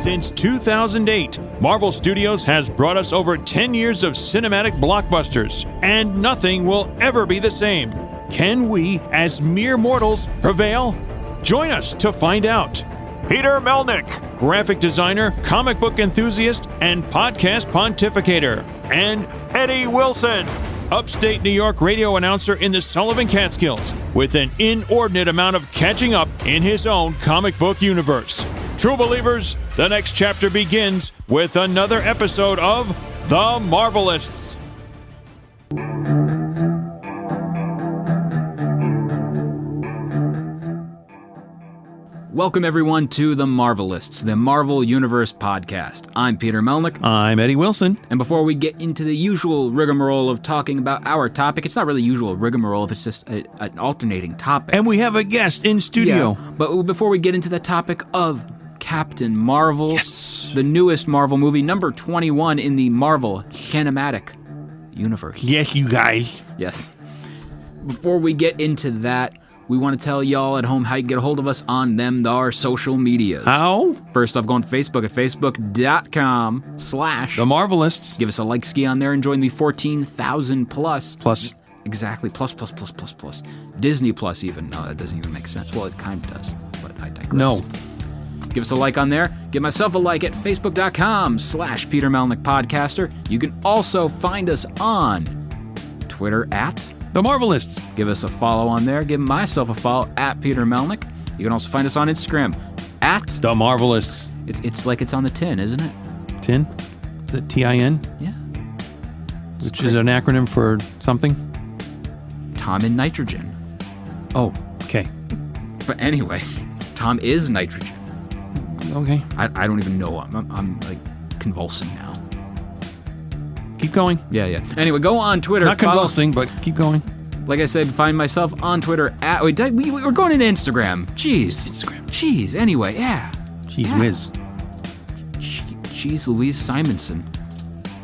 Since 2008, Marvel Studios has brought us over 10 years of cinematic blockbusters, and nothing will ever be the same. Can we, as mere mortals, prevail? Join us to find out. Peter Melnick, graphic designer, comic book enthusiast, and podcast pontificator. And Eddie Wilson, upstate New York radio announcer in the Sullivan Catskills, with an inordinate amount of catching up in his own comic book universe. True believers, the next chapter begins with another episode of The Marvelists. Welcome, everyone, to The Marvelists, the Marvel Universe podcast. I'm Peter Melnick. I'm Eddie Wilson. And before we get into the usual rigmarole of talking about our topic, it's not really usual rigmarole if it's just an alternating topic. And we have a guest in studio. Yeah, but before we get into the topic of Captain Marvel, yes, the newest Marvel movie, number 21 in the Marvel Cinematic Universe. Yes, you guys. Yes. Before we get into that, we want to tell y'all at home how you can get a hold of us on our social medias. How? First off, go on Facebook at facebook.com/ The Marvelists. Give us a like ski on there and join the 14,000 plus. Plus. Exactly. Plus. Disney Plus even. No, that doesn't even make sense. Well, it kind of does, but I digress. No. Give us a like on there. Give myself a like at facebook.com/ Peter Melnick Podcaster. You can also find us on Twitter at The Marvelists. Give us a follow on there. Give myself a follow at Peter Melnick. You can also find us on Instagram at The Marvelists. It's like it's on the tin, isn't it? Tin? Is it TIN? Yeah. Which is an acronym for something? Tom and nitrogen. Oh, okay. But anyway, Tom is nitrogen. Okay. I don't even know. I'm like convulsing now. Keep going. Yeah. Anyway, go on Twitter. Not convulsing, but keep going. Like I said, find myself on Twitter at... We're going into Instagram. Jeez. Instagram. Jeez. Anyway, yeah. Jeez yeah. whiz. Jeez Louise Simonson.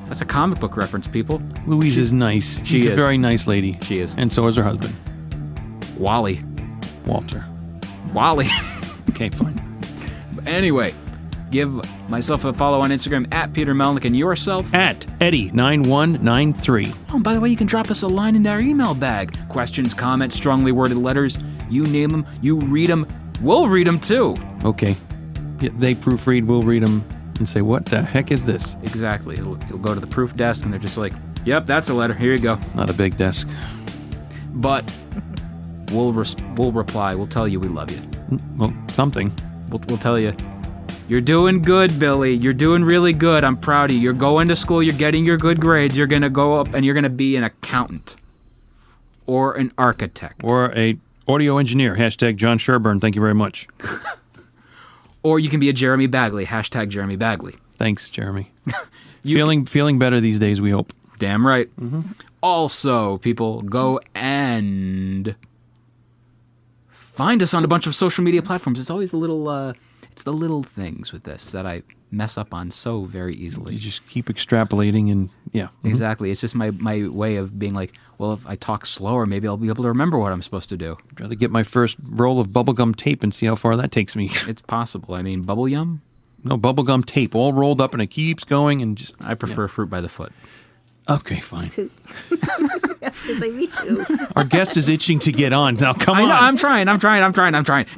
That's a comic book reference, people. Louise is nice. She's a very nice lady. She is. And so is her husband. Wally. Walter. Wally. Okay, fine. Anyway, give myself a follow on Instagram at Peter Melnick and yourself at Eddie9193. Oh, and by the way, you can drop us a line in our email bag. Questions, comments, strongly worded letters. You name them, you read them. We'll read them too. Okay. Yeah, they proofread, we'll read them and say, what the heck is this? Exactly. It'll go to the proof desk and they're just like, yep, that's a letter. Here you go. Not a big desk. But we'll reply. We'll tell you we love you. Well, something. We'll tell you, you're doing good, Billy. You're doing really good. I'm proud of you. You're going to school. You're getting your good grades. You're going to go up and you're going to be an accountant or an architect. Or a audio engineer. Hashtag Jon Sherburne. Thank you very much. Or you can be a Jeremy Bagley. Hashtag Jeremy Bagley. Thanks, Jeremy. Feeling better these days, we hope. Damn right. Mm-hmm. Also, people, go and find us on a bunch of social media platforms. It's always the little things with this that I mess up on so very easily. You just keep extrapolating and yeah. Mm-hmm. Exactly. It's just my way of being like, well, if I talk slower, maybe I'll be able to remember what I'm supposed to do. I'd rather get my first roll of bubblegum tape and see how far that takes me. It's possible. I mean, bubble yum? No, bubblegum tape, all rolled up and it keeps going and just... I prefer fruit by the foot. Okay, fine. Me too. Our guest is itching to get on. Now, come on. I know, I'm trying.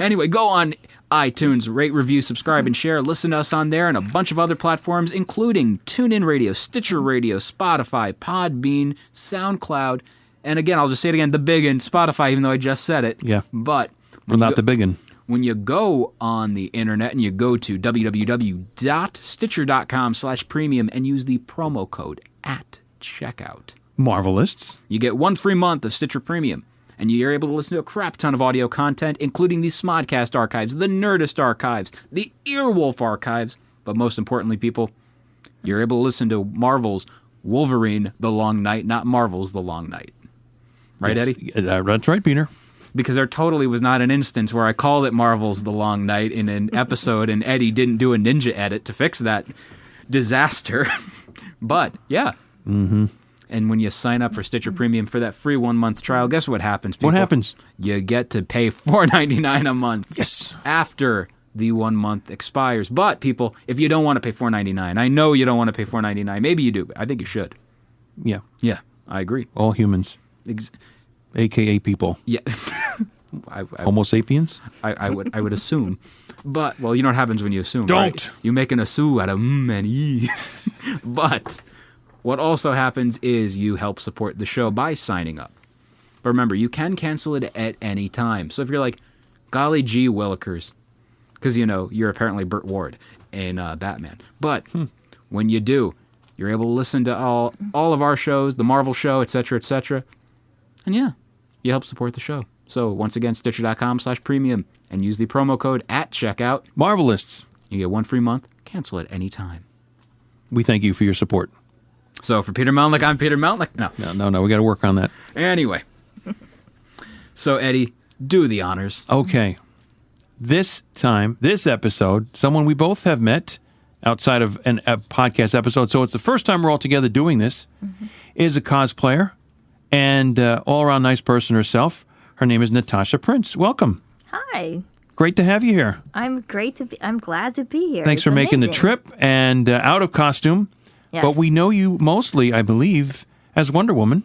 Anyway, go on iTunes, rate, review, subscribe, and share. Listen to us on there and a bunch of other platforms, including TuneIn Radio, Stitcher Radio, Spotify, Podbean, SoundCloud, and again, I'll just say it again, the big one, Spotify, even though I just said it. Yeah. But... Well, not the big one. When you go on the internet and you go to www.stitcher.com/premium and use the promo code at checkout. Marvelists. You get 1 free month of Stitcher Premium, and you're able to listen to a crap ton of audio content, including the Smodcast archives, the Nerdist archives, the Earwolf archives, but most importantly, people, you're able to listen to Marvel's Wolverine The Long Night, not Marvel's The Long Night. Right, Yes. Eddie? That's right, Peter. Because there totally was not an instance where I called it Marvel's The Long Night in an episode and Eddie didn't do a ninja edit to fix that disaster. But, yeah. Mm-hmm. And when you sign up for Stitcher Premium for that free 1-month trial, guess what happens, people? What happens? You get to pay $4.99 a month. Yes. After the 1 month expires. But people, if you don't want to pay $4.99, I know you don't want to pay $4.99. Maybe you do, but I think you should. Yeah. Yeah, I agree. All humans. AKA people. Yeah. Homo sapiens? I would assume. But, well, you know what happens when you assume, Don't. Right? You make an assume out of and e. But what also happens is you help support the show by signing up. But remember, you can cancel it at any time. So if you're like, golly gee willikers, because, you know, you're apparently Burt Ward in Batman. But when you do, you're able to listen to all of our shows, the Marvel show, etc., etc. And yeah, you help support the show. So once again, Stitcher.com/premium and use the promo code at checkout. Marvelists. You get 1 free month. Cancel at any time. We thank you for your support. So for Peter Melnick, I'm Peter Melnick. No. We got to work on that. Anyway. So Eddie, do the honors. Okay. This episode, someone we both have met outside of a podcast episode, so it's the first time we're all together doing this, is a cosplayer and all-around nice person herself. Her name is Natasha Prince. Welcome. Hi. Great to have you here. I'm glad to be here. Thanks It's for making the amazing. trip and out of costume. Yes. But we know you mostly, I believe, as Wonder Woman.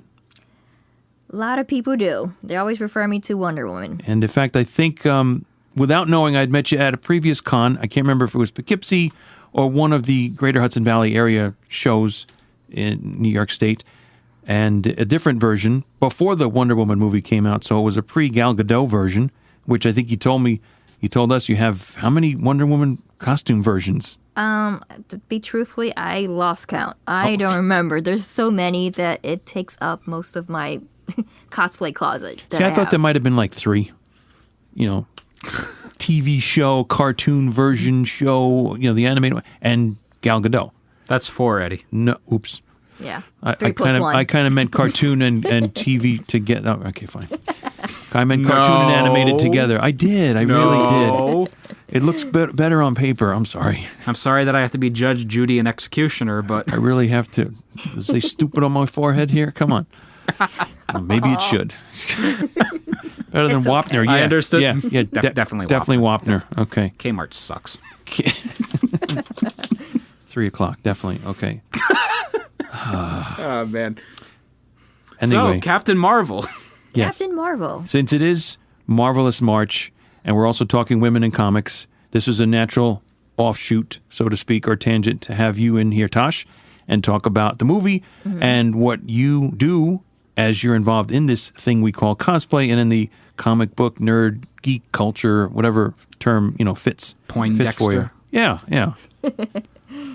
A lot of people do. They always refer me to Wonder Woman. And in fact, I think without knowing, I'd met you at a previous con. I can't remember if it was Poughkeepsie or one of the Greater Hudson Valley area shows in New York State, and a different version before the Wonder Woman movie came out. So it was a pre-Gal Gadot version, which I think you told us you have how many Wonder Woman costume versions? To be truthfully, I lost count. I don't remember. There's so many that it takes up most of my cosplay closet. See, I thought there might have been like 3, TV show, cartoon version show, the animated one, and Gal Gadot. That's 4, Eddie. No, oops. Yeah. I 3 plus 1. I kind of meant cartoon and TV together. Oh, okay, fine. I meant cartoon and animated together. I did. I really did. It looks better on paper. I'm sorry. I'm sorry that I have to be Judge, Judy, and Executioner, but I really have to. Does it say stupid on my forehead here? Come on. Well, maybe it should. Better than Wapner. Yeah, I understood. Yeah, Definitely Wapner. Okay. Kmart sucks. 3 o'clock. Definitely. Okay. Oh, man. Anyway. So, Captain Marvel. Yes. Captain Marvel. Since it is Marvelous March, and we're also talking women in comics, this is a natural offshoot, so to speak, or tangent to have you in here, Tosh, and talk about the movie and what you do as you're involved in this thing we call cosplay and in the comic book, nerd, geek culture, whatever term, fits for you. Poindexter. Yeah.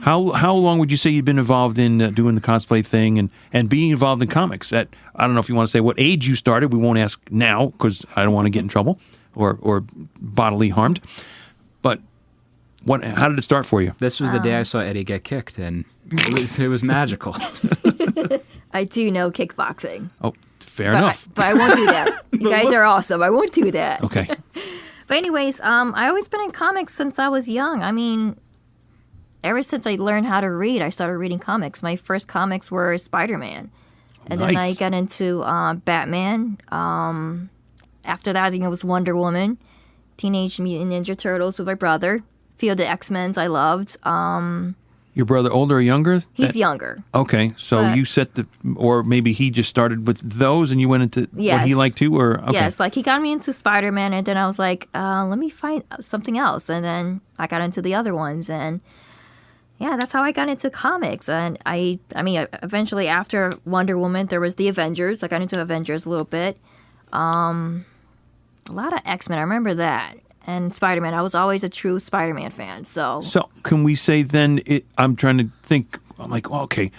How long would you say you've been involved in doing the cosplay thing and being involved in comics? I don't know if you want to say what age you started. We won't ask now because I don't want to get in trouble or bodily harmed. But how did it start for you? This was the day I saw Eddie get kicked, and it was magical. I do know kickboxing. Oh, fair enough. But I won't do that. You guys are awesome. I won't do that. Okay. But anyways, I always been in comics since I was young. I mean, ever since I learned how to read, I started reading comics. My first comics were Spider-Man. And then I got into Batman. After that, I think it was Wonder Woman, Teenage Mutant Ninja Turtles with my brother. A few of the X-Men's I loved. Your brother older or younger? He's younger. Okay, so But- you or maybe he just started with those and you went into what he Yes. liked too? Or okay. Yes, like he got me into Spider-Man, and then I was like, let me find something else. And then I got into the other ones, and yeah, that's how I got into comics. And I mean, eventually after Wonder Woman, there was the Avengers. I got into Avengers a little bit. A lot of X-Men, I remember that. And Spider-Man, I was always a true Spider-Man fan, so... So can we say then, I'm trying to think, I'm like, okay,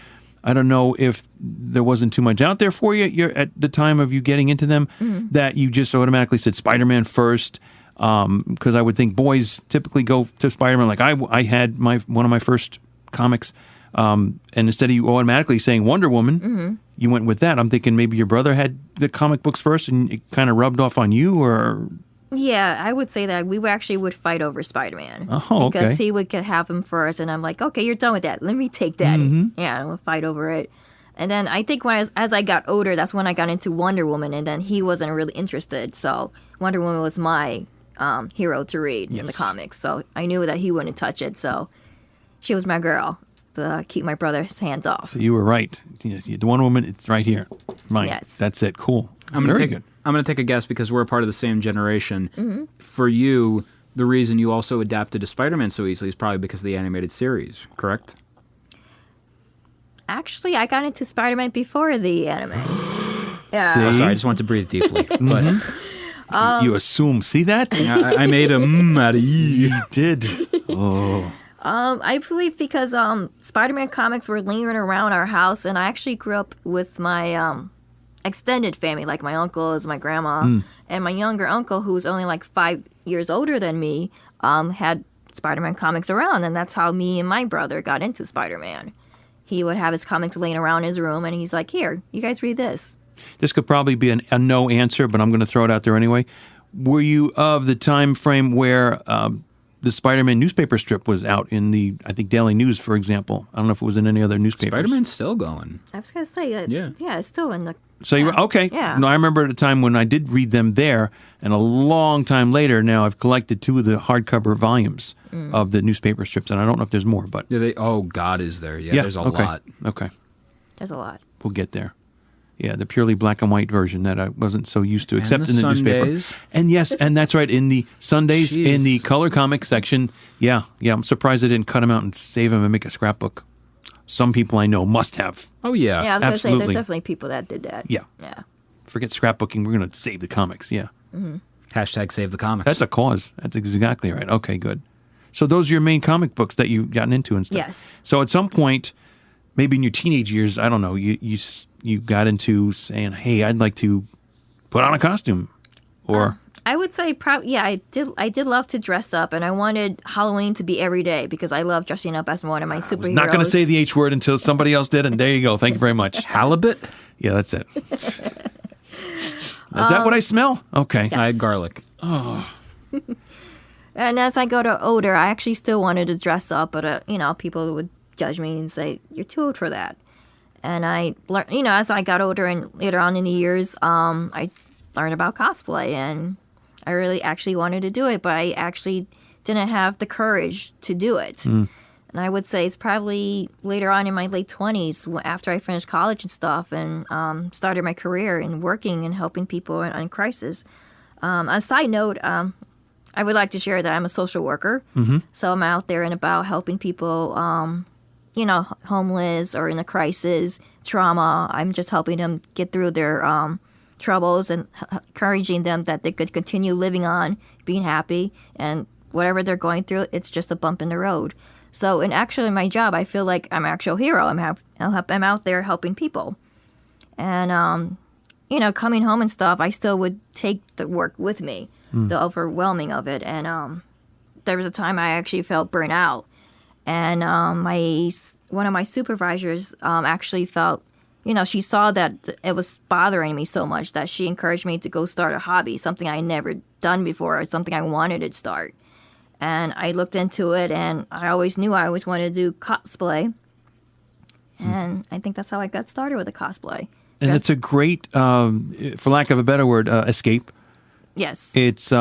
I don't know if there wasn't too much out there for you you're at the time of you getting into them, that you just automatically said Spider-Man first, because I would think boys typically go to Spider-Man. Like I had one of my first comics, and instead of you automatically saying Wonder Woman, you went with that. I'm thinking maybe your brother had the comic books first and it kind of rubbed off on you, or... Yeah, I would say that we would fight over Spider-Man. Oh, okay. Because he would have him first, and I'm like, okay, you're done with that. Let me take that. Yeah, and we'll fight over it. And then I think as I got older, that's when I got into Wonder Woman, and then he wasn't really interested. So Wonder Woman was my hero to read in the comics. So I knew that he wouldn't touch it. So she was my girl to keep my brother's hands off. So you were right. The Wonder Woman, it's right here. Mine. Yes. That's it. Cool. I'm going to take a guess because we're a part of the same generation. Mm-hmm. For you, the reason you also adapted to Spider-Man so easily is probably because of the animated series, correct? Actually, I got into Spider-Man before the anime. Yeah. Oh, sorry, I just want to breathe deeply. But you assume. See that? I made a out of you. You did. Oh. I believe because Spider-Man comics were lingering around our house, and I actually grew up with my extended family, like my uncles, my grandma, and my younger uncle, who was only like 5 years older than me, had Spider-Man comics around, and that's how me and my brother got into Spider-Man. He would have his comics laying around his room, and he's like, "Here, you guys read this." This could probably be a no answer, but I'm going to throw it out there anyway. Were you of the time frame where the Spider-Man newspaper strip was out in the, I think, Daily News, for example? I don't know if it was in any other newspapers. Spider-Man's still going. I was going to say, yeah, it's still in the... So you were, okay. Yeah. No, I remember at a time when I did read them there, and a long time later, now I've collected 2 of the hardcover volumes of the newspaper strips, and I don't know if there's more, but... Yeah, oh, God, is there? Yeah, there's a lot. Okay. There's a lot. We'll get there. Yeah, the purely black and white version that I wasn't so used to, except in the Sundays. newspaper. And yes, and that's right, in the Sundays, in the color comic section, yeah, I'm surprised they didn't cut them out and save them and make a scrapbook. Some people I know must have. Oh, yeah. Yeah, I was going to say, absolutely. there's definitely people that did that. Yeah. Forget scrapbooking, we're going to save the comics, yeah. Hashtag save the comics. That's a cause. That's exactly right. Okay, good. So those are your main comic books that you've gotten into and stuff. Yes. So at some point, maybe in your teenage years, I don't know, you got into saying, "Hey, I'd like to put on a costume," or I would say, I did love to dress up, and I wanted Halloween to be every day because I love dressing up as one of my superheroes. I was not going to say the H word until somebody else did, and there you go. Thank you very much. Halibut? Yeah, that's it. Is that what I smell? Okay. Yes. I had garlic. Oh. And as I got older, I actually still wanted to dress up, but people would judge me and say, "You're too old for that." And I learned, as I got older and later on in the years, I learned about cosplay, and I really actually wanted to do it, but I actually didn't have the courage to do it. And I would say it's probably later on in my late 20s, after I finished college and stuff, and started my career in working and helping people in crisis. On a side note, I would like to share that I'm a social worker. So I'm out there and about helping people, homeless or in a crisis, trauma. I'm just helping them get through their troubles and encouraging them that they could continue living on, being happy, and whatever they're going through, it's just a bump in the road. So in actually my job, I feel like I'm an actual hero. I'm out there helping people. And, coming home and stuff, I still would take the work with me, the overwhelming of it. And there was a time I actually felt burnt out. And one of my supervisors actually felt, she saw that it was bothering me so much that she encouraged me to go start a hobby, something I never done before, or something I wanted to start. And I looked into it, and I always knew I always wanted to do cosplay. And I think that's how I got started with the cosplay. And it's a great, for lack of a better word, escape. Yes. It's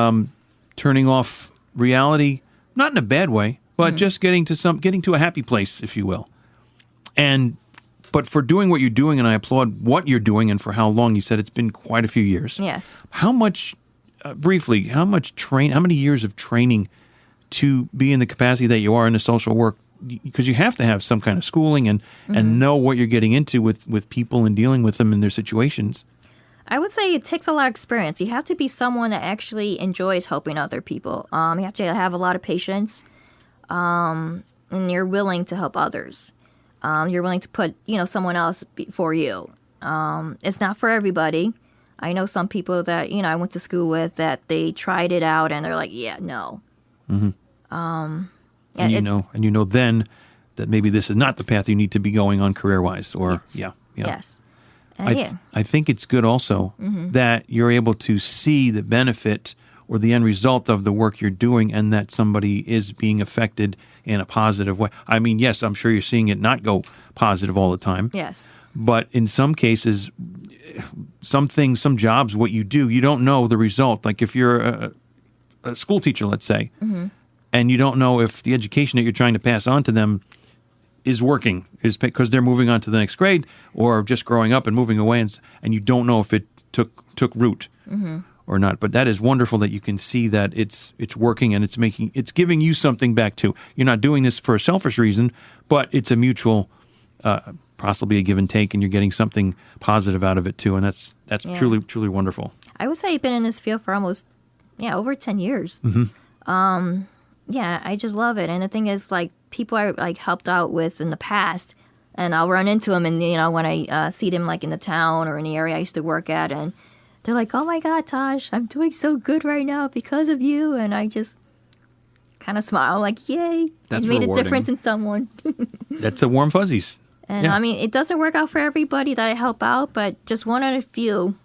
turning off reality, not in a bad way, but just getting to a happy place, if you will. But for doing what you're doing, and I applaud what you're doing, and for how long, you said it's been quite a few years. Yes. How much, briefly, how many years of training to be in the capacity that you are in the social work? Because you have to have some kind of schooling and know what you're getting into with people and dealing with them in their situations. I would say it takes a lot of experience. You have to be someone that actually enjoys helping other people. You have to have a lot of patience, and you're willing to help others. You're willing to put, someone else before you. It's not for everybody. I know some people that, I went to school with that they tried it out and they're like, yeah, no. And you know then that maybe this is not the path you need to be going on career-wise. Or Yes. I think it's good also that you're able to see the benefit or the end result of the work you're doing, and that somebody is being affected in a positive way. I mean, yes, I'm sure you're seeing it not go positive all the time. Yes. But in some cases, some things, some jobs, what you do, you don't know the result. Like if you're a school teacher, let's say, and you don't know if the education that you're trying to pass on to them is working, is because they're moving on to the next grade or just growing up and moving away, and you don't know if it took root or not. But that is wonderful that you can see that it's working and it's giving you something back too. You're not doing this for a selfish reason, but it's a mutual, possibly a give and take, and you're getting something positive out of it too, and that's truly wonderful. I would say I've been in this field for almost over 10 years. I just love it. And the thing is, like, people I like helped out with in the past, and I'll run into them, and when I see them like in the town or in the area I used to work at, and they're like, "Oh my God, Tosh, I'm doing so good right now because of you," and I just kind of smile, like, "Yay, I made rewarding. a difference in someone." That's the warm fuzzies. And I mean, it doesn't work out for everybody that I help out, but just one out of few,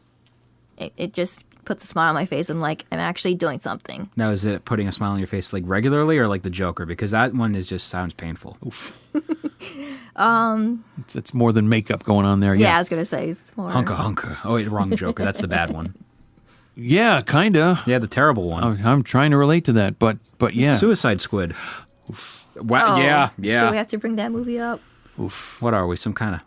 it just puts a smile on my face. I'm like, I'm actually doing something. Now, is it putting a smile on your face like regularly or like the Joker? Because that one sounds painful. Oof. It's more than makeup going on there. Yeah, I was gonna say it's more Hunka. Oh wait, wrong Joker. That's the bad one. Yeah, kinda. Yeah, the terrible one. I'm trying to relate to that, but yeah. Suicide Squid. Oof. Well, yeah. Do we have to bring that movie up? Oof. What are we? Some kind of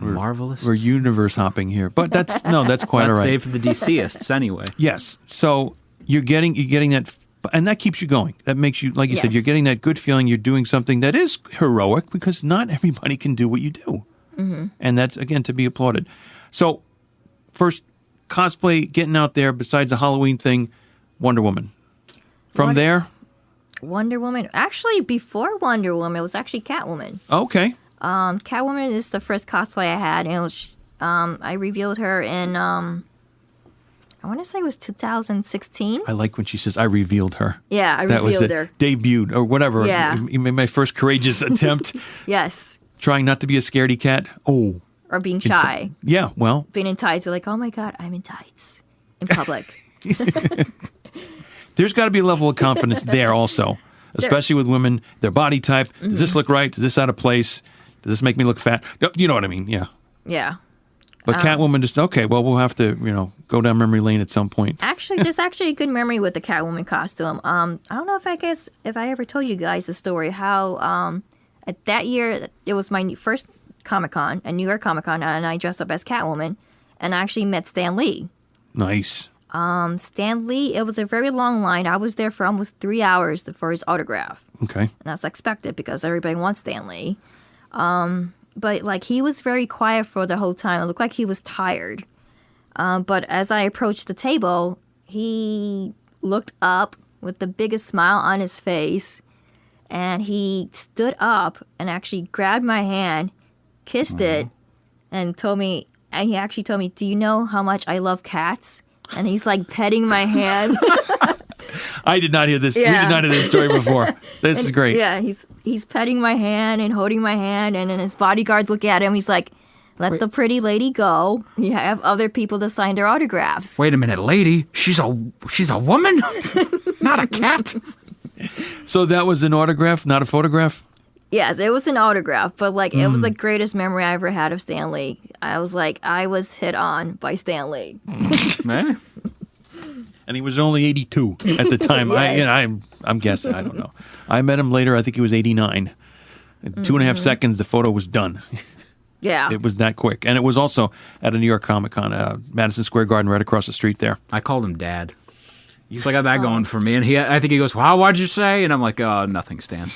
Marvelists? We're universe hopping here, but that's quite all right. Save for the DCists anyway. Yes. So you're getting that, and that keeps you going. That makes you, like you said, you're getting that good feeling. You're doing something that is heroic because not everybody can do what you do, and that's again to be applauded. So first, cosplay, getting out there. Besides the Halloween thing, Wonder Woman. From there, Wonder Woman. Actually, before Wonder Woman, it was actually Catwoman. Okay. Catwoman is the first cosplay I had, and it was, I revealed her in, I want to say it was 2016. I like when she says, "I revealed her." Yeah, I that revealed was her. Debuted or whatever. Yeah. My first courageous attempt. Yes. Trying not to be a scaredy cat. Oh. Or being shy. Yeah, well. Being in tights. You're like, "Oh my God, I'm in tights." In public. There's got to be a level of confidence there also, especially with women, their body type. Does this look right? Is this out of place? Does this make me look fat? You know what I mean, yeah. Yeah. But Catwoman just, okay, well, we'll have to, go down memory lane at some point. Actually, there's actually a good memory with the Catwoman costume. I don't know if I ever told you guys the story, how at that year, it was my first Comic-Con, a New York Comic-Con, and I dressed up as Catwoman, and I actually met Stan Lee. Nice. Stan Lee, it was a very long line. I was there for almost 3 hours for his autograph. Okay. And that's expected because everybody wants Stan Lee. But like he was very quiet for the whole time. It looked like he was tired. But as I approached the table, he looked up with the biggest smile on his face, and he stood up and actually grabbed my hand, kissed it, and he actually told me, "Do you know how much I love cats?" And he's like petting my hand. I did not hear this. Yeah. We did not hear this story before. This is great. Yeah, he's petting my hand and holding my hand, and then his bodyguards look at him. He's like, "Let the pretty lady go. You have other people to sign their autographs." Wait a minute, lady. She's a woman, not a cat. So that was an autograph, not a photograph? Yes, it was an autograph, but like it was the greatest memory I ever had of Stan Lee. I was hit on by Stan Lee. Eh? And he was only 82 at the time. Yes. I'm guessing. I don't know. I met him later. I think he was 89. In 2.5 seconds, the photo was done. Yeah. It was that quick. And it was also at a New York Comic-Con, Madison Square Garden, right across the street there. I called him Dad. So I got that going for me. And I think he goes, "Wow, what'd you say?" And I'm like, "Oh, nothing, Stan."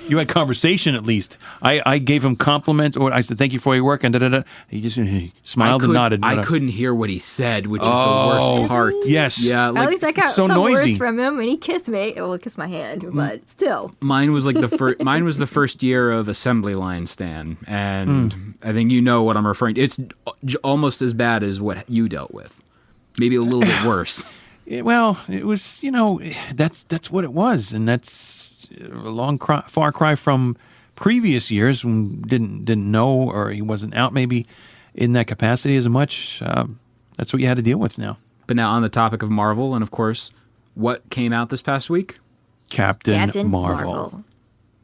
You had conversation at least. I gave him compliments, or I said, "Thank you for your work," and da-da-da. He just smiled and nodded. I couldn't hear what he said, which is the worst part. Yes. Yeah. At least I got so some noisy. words from him, and he kissed me. Well, he kissed my hand, but still. Mine was like mine was the first year of assembly line, Stan, and I think you know what I'm referring to. It's almost as bad as what you dealt with, maybe a little bit worse. Well, it was, that's what it was, and that's a far cry from previous years when didn't know, or he wasn't out maybe in that capacity as much. That's what you had to deal with now. But now on the topic of Marvel, and of course, what came out this past week? Captain Marvel.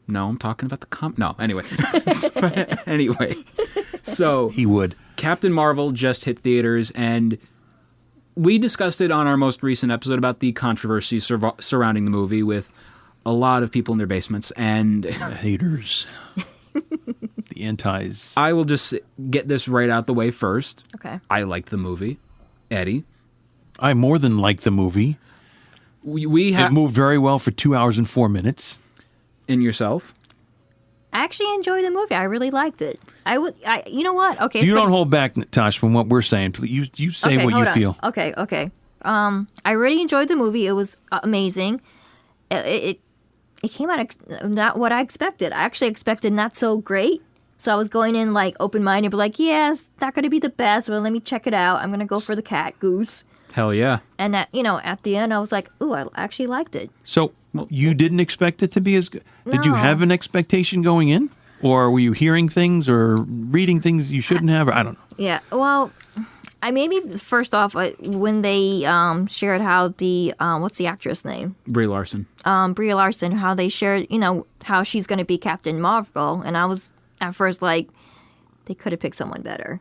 No, I'm talking about the No, anyway. Anyway, so he would. Captain Marvel just hit theaters, and we discussed it on our most recent episode about the controversy surrounding the movie with a lot of people in their basements and... The haters. The antis. I will just get this right out the way first. Okay. I liked the movie. Eddie? I more than liked the movie. It moved very well for 2 hours and 4 minutes. And yourself? I actually enjoyed the movie. I really liked it. You know what? Okay. You don't hold back, Natasha, from what we're saying. You say what you feel. Okay. I really enjoyed the movie. It was amazing. It came out not what I expected. I actually expected not so great. So I was going in like open-minded, but like, yes, not going to be the best, but let me check it out. I'm going to go for the cat, Goose. Hell yeah. And at the end, I was like, ooh, I actually liked it. So you didn't expect it to be as good? No. Did you have an expectation going in? Or were you hearing things or reading things you shouldn't have? I don't know. Yeah, well, first off, when they shared how the, what's the actress name? Brie Larson. Brie Larson, how they shared, how she's going to be Captain Marvel. And I was at first like, they could have picked someone better.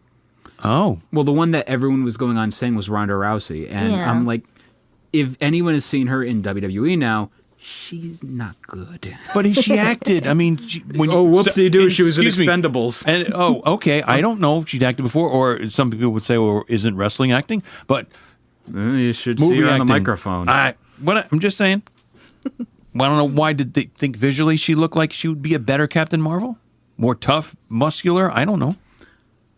Oh. Well, the one that everyone was going on saying was Ronda Rousey. And I'm like, if anyone has seen her in WWE now, she's not good. But she acted. I mean, whoopsie-doo, she was in Expendables. And okay. I don't know if she'd acted before, or some people would say, well, isn't wrestling acting? But you should see her on the microphone. I'm just saying. I don't know, why did they think visually she looked like she would be a better Captain Marvel? More tough, muscular? I don't know.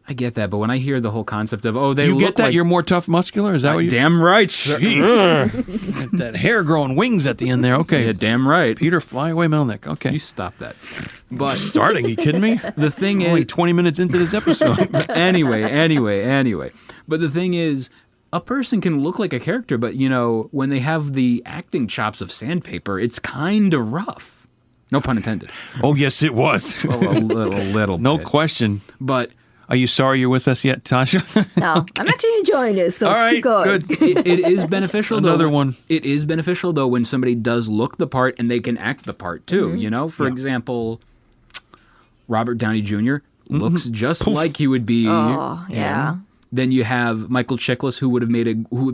I get that, but when I hear the whole concept of, they you look get that? like... You're more tough, muscular? Is that what you... Damn right. That hair growing wings at the end there. Okay. Yeah, damn right. Peter, fly away, Melnick. Okay. You stop that. But starting, you kidding me? The thing is... Only 20 minutes into this episode. Anyway. But the thing is, a person can look like a character, but, when they have the acting chops of sandpaper, it's kind of rough. No pun intended. Oh, yes, it was. a little No bit. question. But... Are you sorry you're with us yet, Tasha? No, I'm actually enjoying this, so all right, keep going. Good. It is beneficial, Another one. It is beneficial, though, when somebody does look the part and they can act the part, too, For example, Robert Downey Jr. looks just like he would be. Oh, yeah. Then you have Michael Chiklis, who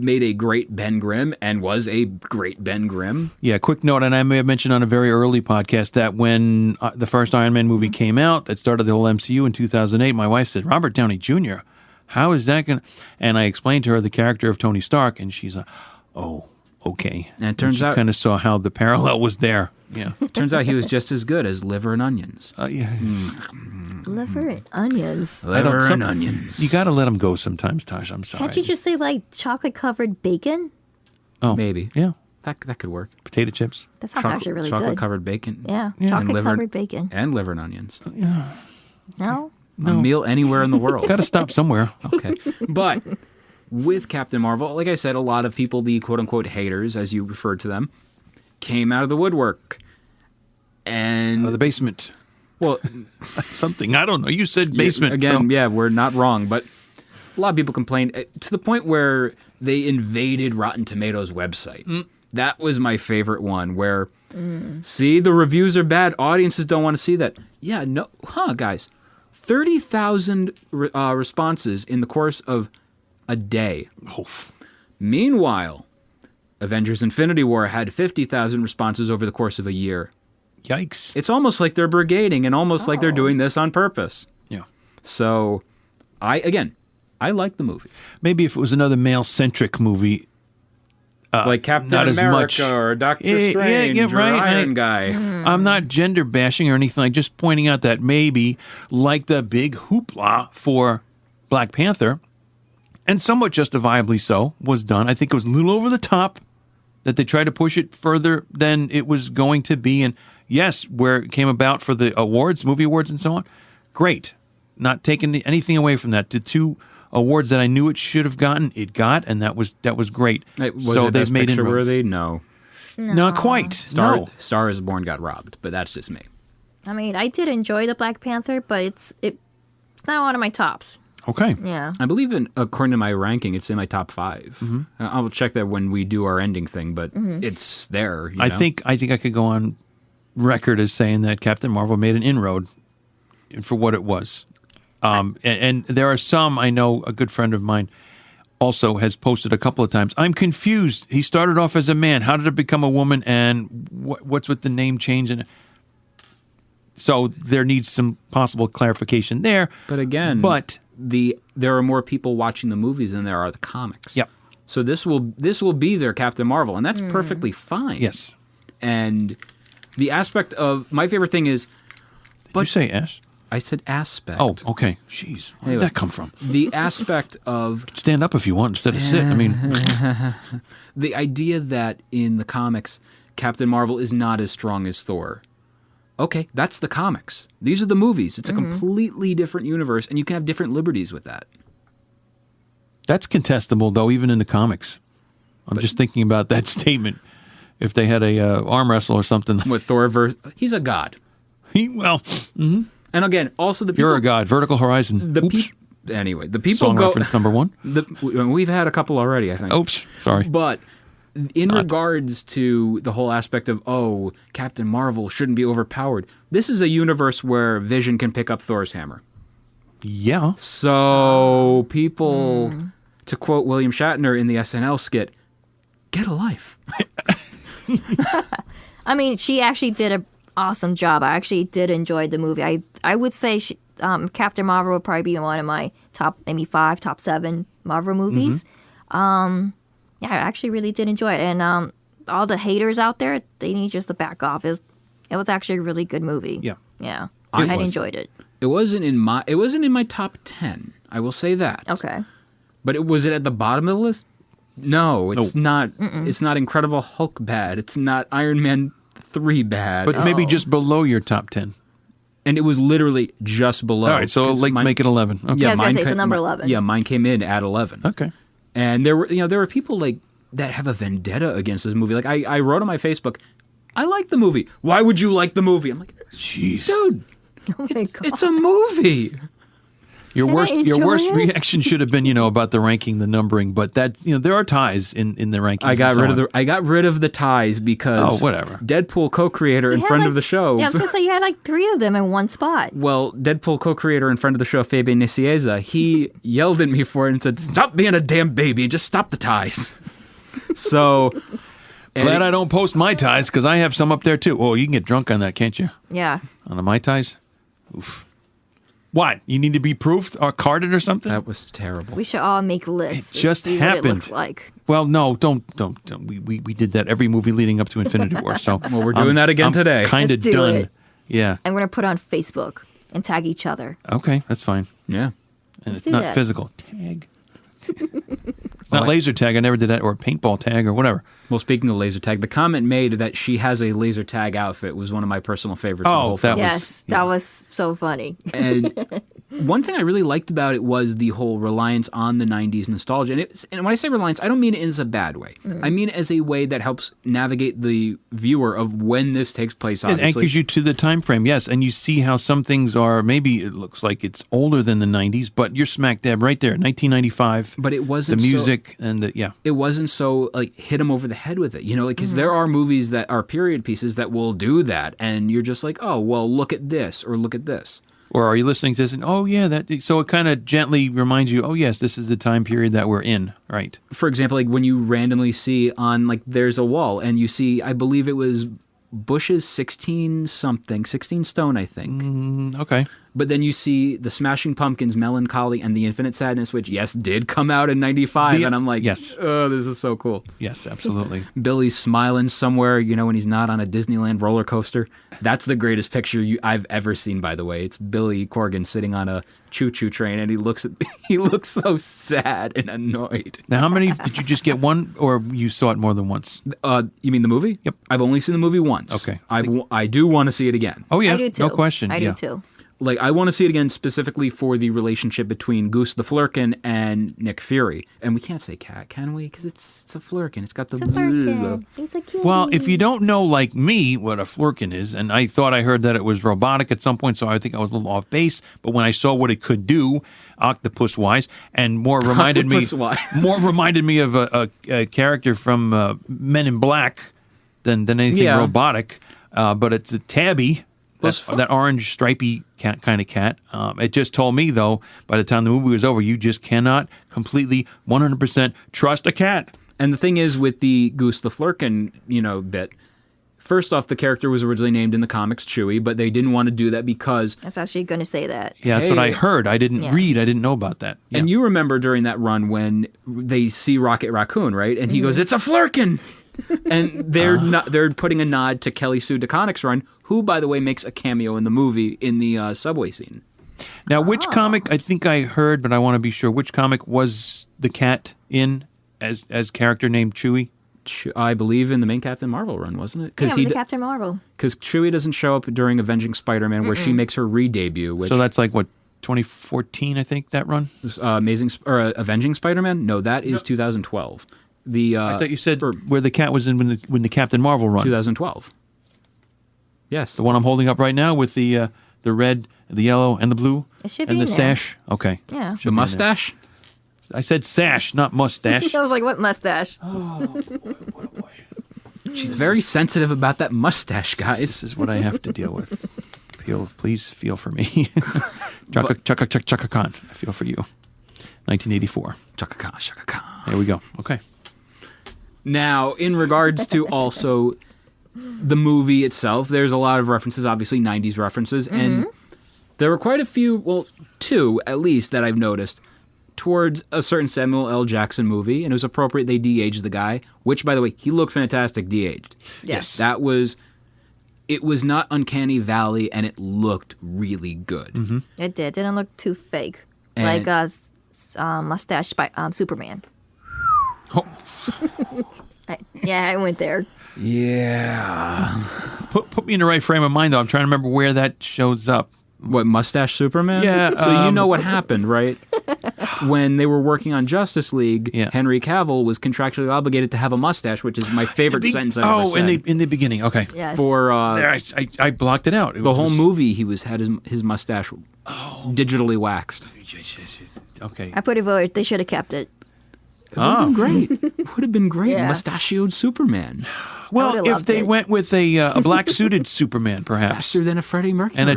made a great Ben Grimm and was a great Ben Grimm. Yeah, quick note, and I may have mentioned on a very early podcast that when the first Iron Man movie came out, that started the whole MCU in 2008, my wife said, Robert Downey Jr., how is that going to... And I explained to her the character of Tony Stark, and she's like, oh, okay. And it turns out... kind of saw how the parallel was there. Yeah. Turns out he was just as good as Liver and Onions. Yeah. Liver and onions. Liver and onions. You got to let them go sometimes, Tosh. I'm sorry. Can't you just say, like, chocolate-covered bacon? Oh. Maybe. Yeah. That could work. Potato chips. That sounds actually really good. Chocolate-covered bacon. Yeah, chocolate-covered bacon. And liver and onions. Yeah. No? A meal anywhere in the world. Got to stop somewhere. Okay. But with Captain Marvel, like I said, a lot of people, the quote-unquote haters, as you referred to them, came out of the woodwork. And... Out of the basement. Well... Something. I don't know. You said basement. Again, yeah, we're not wrong. But a lot of people complained to the point where they invaded Rotten Tomatoes' website. That was my favorite one where, see, the reviews are bad. Audiences don't want to see that. Yeah, no. Guys. 30,000 responses in the course of a day. Oof. Meanwhile, Avengers Infinity War had 50,000 responses over the course of a year. Yikes. It's almost like they're brigading and almost like they're doing this on purpose. Yeah. So, I like the movie. Maybe if it was another male-centric movie... like Captain not America as much. or Doctor Strange or Iron Guy. I'm not gender bashing or anything. I'm just pointing out that maybe, like the big hoopla for Black Panther, and somewhat justifiably so, was done. I think it was a little over the top that they tried to push it further than it was going to be. And yes, where it came about for the awards, movie awards and so on, great. Not taking anything away from that. The two awards that I knew it should have gotten, it got, and that was great. Was it Best Picture worthy? No. Not quite. Star is Born got robbed, but that's just me. I mean, I did enjoy the Black Panther, but it's not one of my tops. Okay. Yeah. I believe according to my ranking, it's in my top 5. I will check that when we do our ending thing, but it's there. I think I could go on record as saying that Captain Marvel made an inroad for what it was. And there are some, I know, a good friend of mine also has posted a couple of times. I'm confused. He started off as a man. How did it become a woman? And what's with the name change? And so there needs some possible clarification there. But again, there are more people watching the movies than there are the comics. Yep. So this will be their Captain Marvel, and that's perfectly fine. Yes. And the aspect of my favorite thing is. Did you say S? I said aspect. Oh, okay. Jeez. Where did that come from? The aspect of... Stand up if you want instead of sit. I mean... The idea that in the comics, Captain Marvel is not as strong as Thor. Okay, that's the comics. These are the movies. It's a completely different universe, and you can have different liberties with that. That's contestable, though, even in the comics. I'm just thinking about that statement. If they had a arm wrestle or something. With Thor he's a god. And again, also the people... You're a god. Vertical Horizon. Anyway, the people Song reference number one. We've had a couple already, I think. Oops. Sorry. But in regards to the whole aspect of, Captain Marvel shouldn't be overpowered, this is a universe where Vision can pick up Thor's hammer. Yeah. So people, to quote William Shatner in the SNL skit, get a life. I mean, she actually did an awesome job. I actually did enjoy the movie. I would say Captain Marvel would probably be one of my top 7 Marvel movies. I actually really did enjoy it. And all the haters out there, they need just to back off. It was actually a really good movie. Yeah. I enjoyed it. It wasn't in my top 10. I will say that. Okay. But was it at the bottom of the list? No, it's not. It's not Incredible Hulk bad. It's not Iron Man 3 bad. But maybe just below your top 10. And it was literally just below. All right, so let's make it 11. Okay. Yeah, I was going to say, it's number 11. Yeah, mine came in at 11. Okay. And there were people that have a vendetta against this movie. Like I wrote on my Facebook, I like the movie. Why would you like the movie? I'm like, jeez, dude, oh my God. It's a movie. Your worst reaction should have been, about the ranking, the numbering, but that, there are ties in the rankings. I got rid of the ties because whatever. Deadpool co-creator and friend of the show. Yeah, I was gonna say you had 3 of them in one spot. Well, Deadpool co-creator and friend of the show, Fabian Nicieza, he yelled at me for it and said, "Stop being a damn baby, just stop the ties." So glad I don't post my ties because I have some up there too. Oh, you can get drunk on that, can't you? Yeah. On the Mai Tais? Oof. What? You need to be proofed or carded or something? That was terrible. We should all make lists. It just happened. What it looks like. Well, no, don't. We did that every movie leading up to Infinity War. So well, we're doing that again today. Kind of done. It. Yeah. And we're gonna put it on Facebook and tag each other. Okay, that's fine. Yeah. And it's not physical. Tag. It's not laser tag. I never did that, or paintball tag, or whatever. Well, speaking of laser tag, the comment made that she has a laser tag outfit was one of my personal favorites. Oh, of the whole film. That was so funny. And one thing I really liked about it was the whole reliance on the 90s nostalgia. And when I say reliance, I don't mean it in a bad way. I mean it as a way that helps navigate the viewer of when this takes place, obviously. It anchors you to the time frame, yes. And you see how some things are, maybe it looks like it's older than the 90s, but you're smack dab right there, 1995. But it wasn't the music and it wasn't so hit them over the head with it, because there are movies that are period pieces that will do that, and you're just like, oh, well, look at this or look at this. Or are you listening to this and, oh, yeah, that. So it kind of gently reminds you, oh, yes, this is the time period that we're in, right? For example, when you randomly see on, there's a wall, and you see, I believe it was Bush's 16 stone, I think. Okay. But then you see the Smashing Pumpkins' Melancholy and the Infinite Sadness, which, yes, did come out in 95. And I'm like, yes. Oh, this is so cool. Yes, absolutely. Billy's smiling somewhere, when he's not on a Disneyland roller coaster. That's the greatest picture I've ever seen, by the way. It's Billy Corgan sitting on a choo-choo train, and he looks so sad and annoyed. Now, how many did you just get one, or you saw it more than once? You mean the movie? Yep. I've only seen the movie once. Okay. I do want to see it again. Oh, yeah. I do too. No question. I do too. I want to see it again specifically for the relationship between Goose the Flerken and Nick Fury. And we can't say cat, can we? Because it's a Flerken. It's got the... It's a Flerken. He's a kitty. Well, if you don't know, like me, what a Flerken is, and I thought I heard that it was robotic at some point, so I think I was a little off base. But when I saw what it could do, octopus-wise, and more reminded me of a character from Men in Black than anything robotic. But it's a tabby. that orange stripy cat kind of cat. It just told me, though, by the time the movie was over, you just cannot completely 100% trust a cat. And the thing is with the Goose the Flerken, bit, first off, the character was originally named in the comics Chewie, but they didn't want to do that because... I was actually going to say that. Yeah, that's what I heard. I didn't read. I didn't know about that. Yeah. And you remember during that run when they see Rocket Raccoon, right? And he goes, "It's a Flerken!" And they're putting a nod to Kelly Sue DeConnick's run, who, by the way, makes a cameo in the movie in the subway scene. Now, which comic, I think I heard, but I want to be sure, which comic was the cat in as character named Chewie? I believe in the main Captain Marvel run, wasn't it? Yeah, it was the Captain Marvel. Because Chewie doesn't show up during Avenging Spider-Man, where she makes her re-debut. So that's like, what, 2014, I think, that run? Avenging Spider-Man? No, that is 2012. I thought you said where the cat was in when the Captain Marvel run. 2012. Yes. The one I'm holding up right now with the red, the yellow, and the blue. It should and be the in sash. There. Okay. Yeah. The mustache? I said sash, not mustache. I was like, what mustache? Oh, what a boy. She's very sensitive about that mustache, guys. This is what I have to deal with. Please feel for me. Chaka Khan. I feel for you. 1984. Chaka Khan. There we go. Okay. Now, in regards to also the movie itself, there's a lot of references, obviously 90s references, and there were quite a few, well, 2 at least, that I've noticed towards a certain Samuel L. Jackson movie, and it was appropriate they de-aged the guy, which, by the way, he looked fantastic de-aged. Yes. It was not Uncanny Valley, and it looked really good. Mm-hmm. It did. It didn't look too fake. Like mustache Superman. Oh. I went there. Yeah. Put me in the right frame of mind, though. I'm trying to remember where that shows up. What, Mustache Superman? Yeah. So you know what happened, right? When they were working on Justice League, Henry Cavill was contractually obligated to have a mustache, which is my favorite sentence I've ever said. In the beginning, okay. Yes. For I blocked it out. The whole movie, he had his mustache digitally waxed. Okay. I put a vote. They should have kept it. It would have been great. It would have been great. Yeah. Mustachioed Superman. Well, if they went with a black-suited Superman, perhaps. Faster than a Freddie Mercury. And a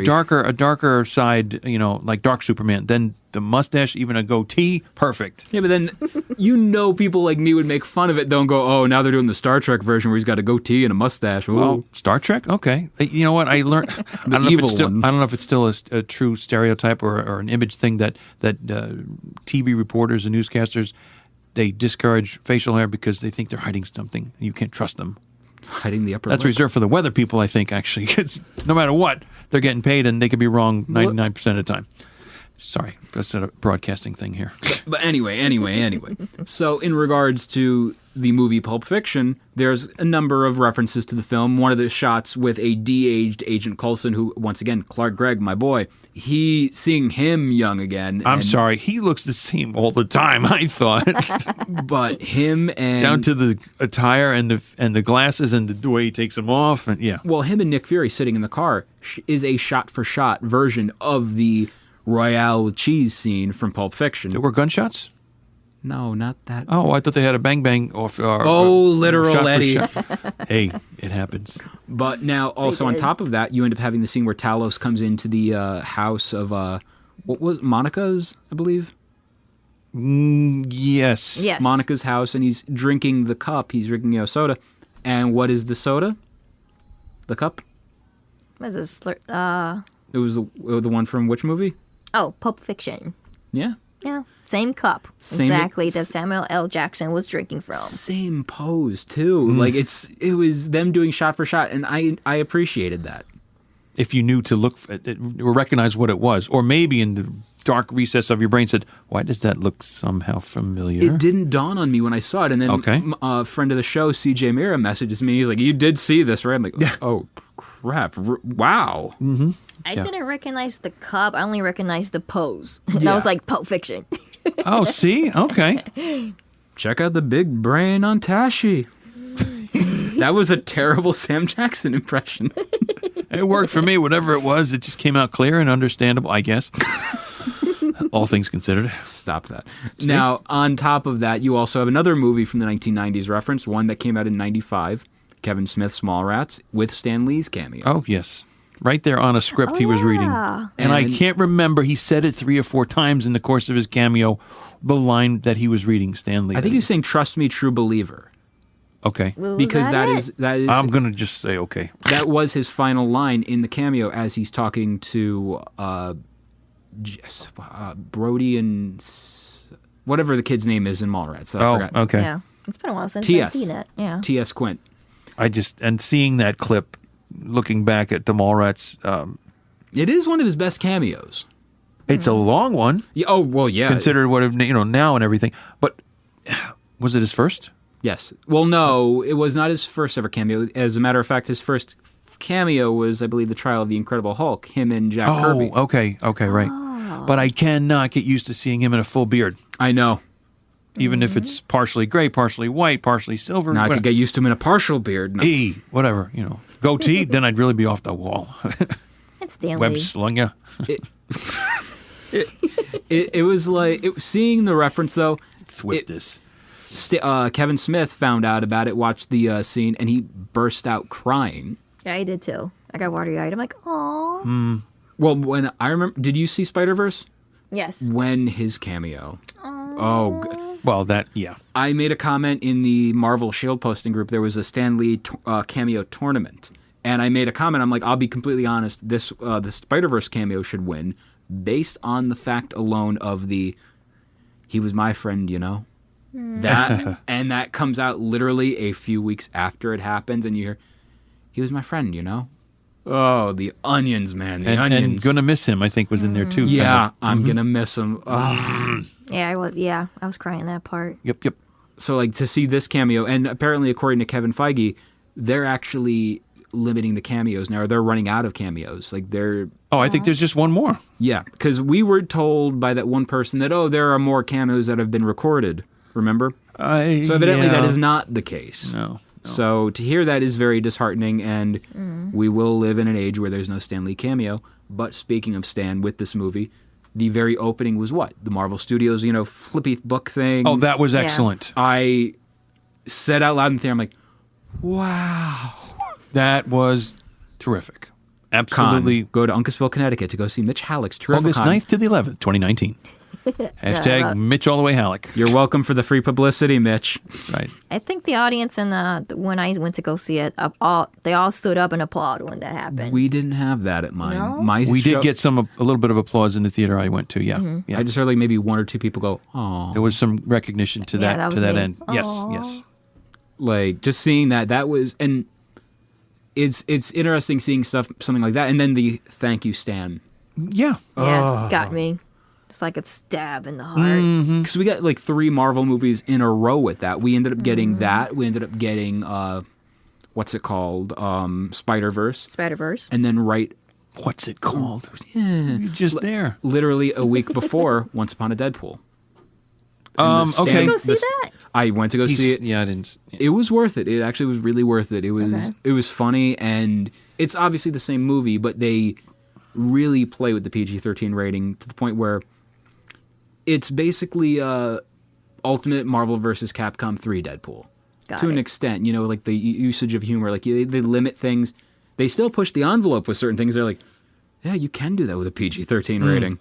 darker side, like Dark Superman, then the mustache, even a goatee, perfect. Yeah, but then people like me would make fun of it, though, and go, "Oh, now they're doing the Star Trek version where he's got a goatee and a mustache." Ooh. Well, Star Trek? Okay. You know what? I learned... I don't know if it's still a true stereotype or an image thing that TV reporters and newscasters, they discourage facial hair because they think they're hiding something. You can't trust them. Hiding the upper That's lip. reserved for the weather people, I think, actually, because no matter what, they're getting paid and they could be wrong 99% of the time. Sorry, that's a broadcasting thing here. But anyway. So in regards to the movie Pulp Fiction, there's a number of references to the film. One of the shots with a de-aged Agent Coulson, who, once again, Clark Gregg, my boy, seeing him young again. I'm sorry, he looks the same all the time, I thought. But him and... Down to the attire and the glasses and the way he takes them off. And yeah. Well, him and Nick Fury sitting in the car is a shot-for-shot version of the Royale with cheese scene from Pulp Fiction. There were gunshots? No, not that. Oh, I thought they had a bang off. Literal Eddie. Hey, it happens. But now, also on top of that, you end up having the scene where Talos comes into the house of what was Monica's, I believe. Yes. Monica's house, and he's drinking the cup. He's drinking soda, and what is the soda? The cup. What is this? It was the one from which movie? Oh, Pulp Fiction. Yeah. Yeah, same cup. Exactly that Samuel L. Jackson was drinking from. Same pose, too. Like, it was them doing shot for shot, and I appreciated that. If you knew to look at it, or recognize what it was, or maybe in the dark recess of your brain said, why does that look somehow familiar? It didn't dawn on me when I saw it, and then a friend of the show, CJ Mira, messages me. He's like, "You did see this, right?" I'm like, "Oh, crap. Wow." Mm-hmm. I didn't recognize the cup. I only recognized the pose. And I was like, Pulp Fiction. Oh, see? Okay. Check out the big brain on Tashi. That was a terrible Sam Jackson impression. It worked for me. Whatever it was, it just came out clear and understandable, I guess. All things considered. Stop that. See? Now, on top of that, you also have another movie from the 1990s reference, one that came out in 95, Kevin Smith's Mallrats, with Stan Lee's cameo. Oh, yes. right there on a script he was reading. And I can't remember, he said it 3 or 4 times in the course of his cameo, the line that he was reading, Stanley. I think he was saying, "Trust me, true believer." Okay. Was Because that is I'm going to just say okay. that was his final line in the cameo as he's talking to Brody and whatever the kid's name is in Mallrats. I forgot. Okay. Yeah. It's been a while since I've seen it. Yeah. T.S. Quint. And seeing that clip, looking back at the Mallrats, It is one of his best cameos. it's a long one. Yeah, oh, well, yeah. Considered what now and everything. But was it his first? Yes. Well, no, it was not his first ever cameo. As a matter of fact, his first cameo was, I believe, the Trial of the Incredible Hulk, him and Jack Kirby. Okay, right. But I cannot get used to seeing him in a full beard. I know. Even if it's partially gray, partially white, partially silver. Now I could get used to him in a partial beard. No. Whatever, goatee, then I'd really be off the wall. It's Stanley. Web slung ya. It was like seeing the reference though. Whip this. Kevin Smith found out about it, watched the scene, and he burst out crying. Yeah, I did too. I got watery-eyed. I'm like, "Aw." Well, when I remember, did you see Spider-Verse? Yes. When his cameo. Well, yeah. I made a comment in the Marvel Shield posting group. There was a Stan Lee cameo tournament. And I made a comment. I'm like, I'll be completely honest. The Spider-Verse cameo should win based on the fact alone of he was my friend, That and that comes out literally a few weeks after it happens, and you hear, he was my friend, Oh, the onions, man. The onions. And Gonna Miss Him, I think, was in there too. Yeah, I'm gonna miss him. Oh. Yeah, I was crying that part. Yep. So, like, to see this cameo, and apparently, according to Kevin Feige, they're actually limiting the cameos now, or they're running out of cameos. Like, they're... Oh, I think there's just one more. Yeah, because we were told by that one person that, there are more cameos that have been recorded, remember? So evidently that is not the case. No. So to hear that is very disheartening, and we will live in an age where there's no Stan Lee cameo. But speaking of Stan, with this movie, the very opening was what? The Marvel Studios, flippy book thing. Oh, that was excellent. I said out loud in theater, I'm like, wow. That was terrific. Absolutely. Go to Uncasville, Connecticut to go see Mitch Halleck's terrific August 9th to the 11th, 2019. Hashtag Mitch all the way Halleck. You're welcome for the free publicity, Mitch. That's right. I think the audience when I went to go see it, they all stood up and applauded when that happened. We didn't have that at mine. No? We did get a little bit of applause in the theater I went to. Yeah, yeah. I just heard like maybe 1 or 2 people go, "Oh." There was some recognition to that end. Yes, Aww. yes. Like just seeing that was, and it's interesting seeing something like that, and then the thank you Stan. Yeah. Yeah, got me. It's like a stab in the heart. Because we got like 3 Marvel movies in a row with that. We ended up getting that. We ended up getting what's it called? Spider-Verse. Spider-Verse. And then What's it called? You're just there. Literally a week before Once Upon a Deadpool. Okay. Did you go see that? I went to go see it. Yeah, I didn't. Yeah. It was worth it. It actually was really worth it. It was funny, and it's obviously the same movie, but they really play with the PG-13 rating to the point where it's basically Ultimate Marvel vs. Capcom 3 Deadpool. To an extent, like the usage of humor, like they limit things. They still push the envelope with certain things. They're like, yeah, you can do that with a PG-13 rating.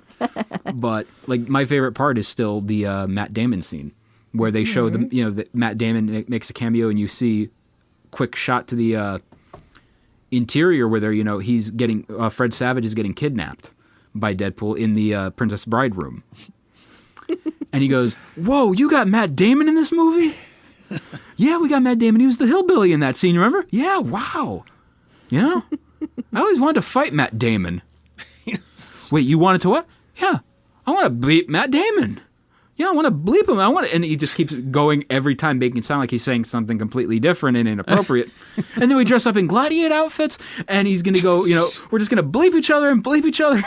But like my favorite part is still the Matt Damon scene where they show that Matt Damon makes a cameo, and you see quick shot to the interior where they're he's getting Fred Savage is getting kidnapped by Deadpool in the Princess Bride room. And he goes, "Whoa, you got Matt Damon in this movie?" "Yeah, we got Matt Damon. He was the hillbilly in that scene, remember?" "Yeah, wow. I always wanted to fight Matt Damon." "Wait, you wanted to what?" "Yeah, I want to bleep Matt Damon. Yeah, I want to bleep him. And he just keeps going every time, making it sound like he's saying something completely different and inappropriate. And then we dress up in gladiator outfits, and he's going to go, we're just going to bleep each other and bleep each other.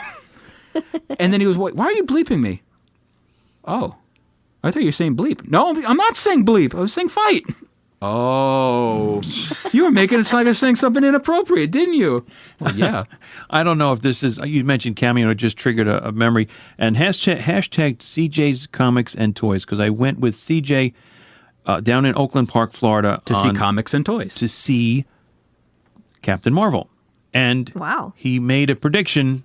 And then he goes, "Why are you bleeping me?" "Oh, I thought you were saying bleep." "No, I'm not saying bleep. I was saying fight." "Oh, you were making it sound like I was saying something inappropriate, didn't you?" "Well, yeah." I don't know if this is, you mentioned cameo, it just triggered a memory. And hashtag CJ's Comics and Toys, because I went with CJ down in Oakland Park, Florida. To see Comics and Toys. To see Captain Marvel. And Wow. he made a prediction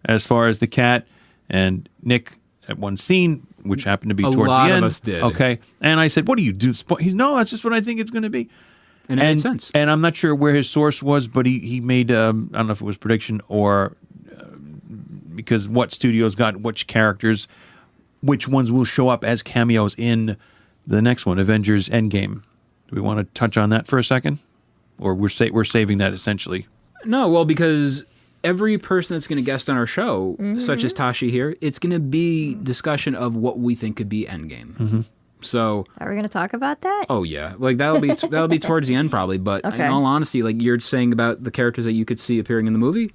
as far as the cat, and Nick at one scene, which happened to be towards lot the of end. us did. Okay. And I said, what do you do? No, that's just what I think it's going to be. And it made sense. And I'm not sure where his source was, but he made, I don't know if it was prediction or because what studios got which characters, which ones will show up as cameos in the next one, Avengers Endgame. Do we want to touch on that for a second? Or we're saving that essentially? No, well, because every person that's going to guest on our show, such as Tashi here, it's going to be discussion of what we think could be Endgame. Mm-hmm. So, Are we going to talk about that? oh yeah, like that'll be towards the end probably. But in Okay. all honesty, like you're saying about the characters that you could see appearing in the movie,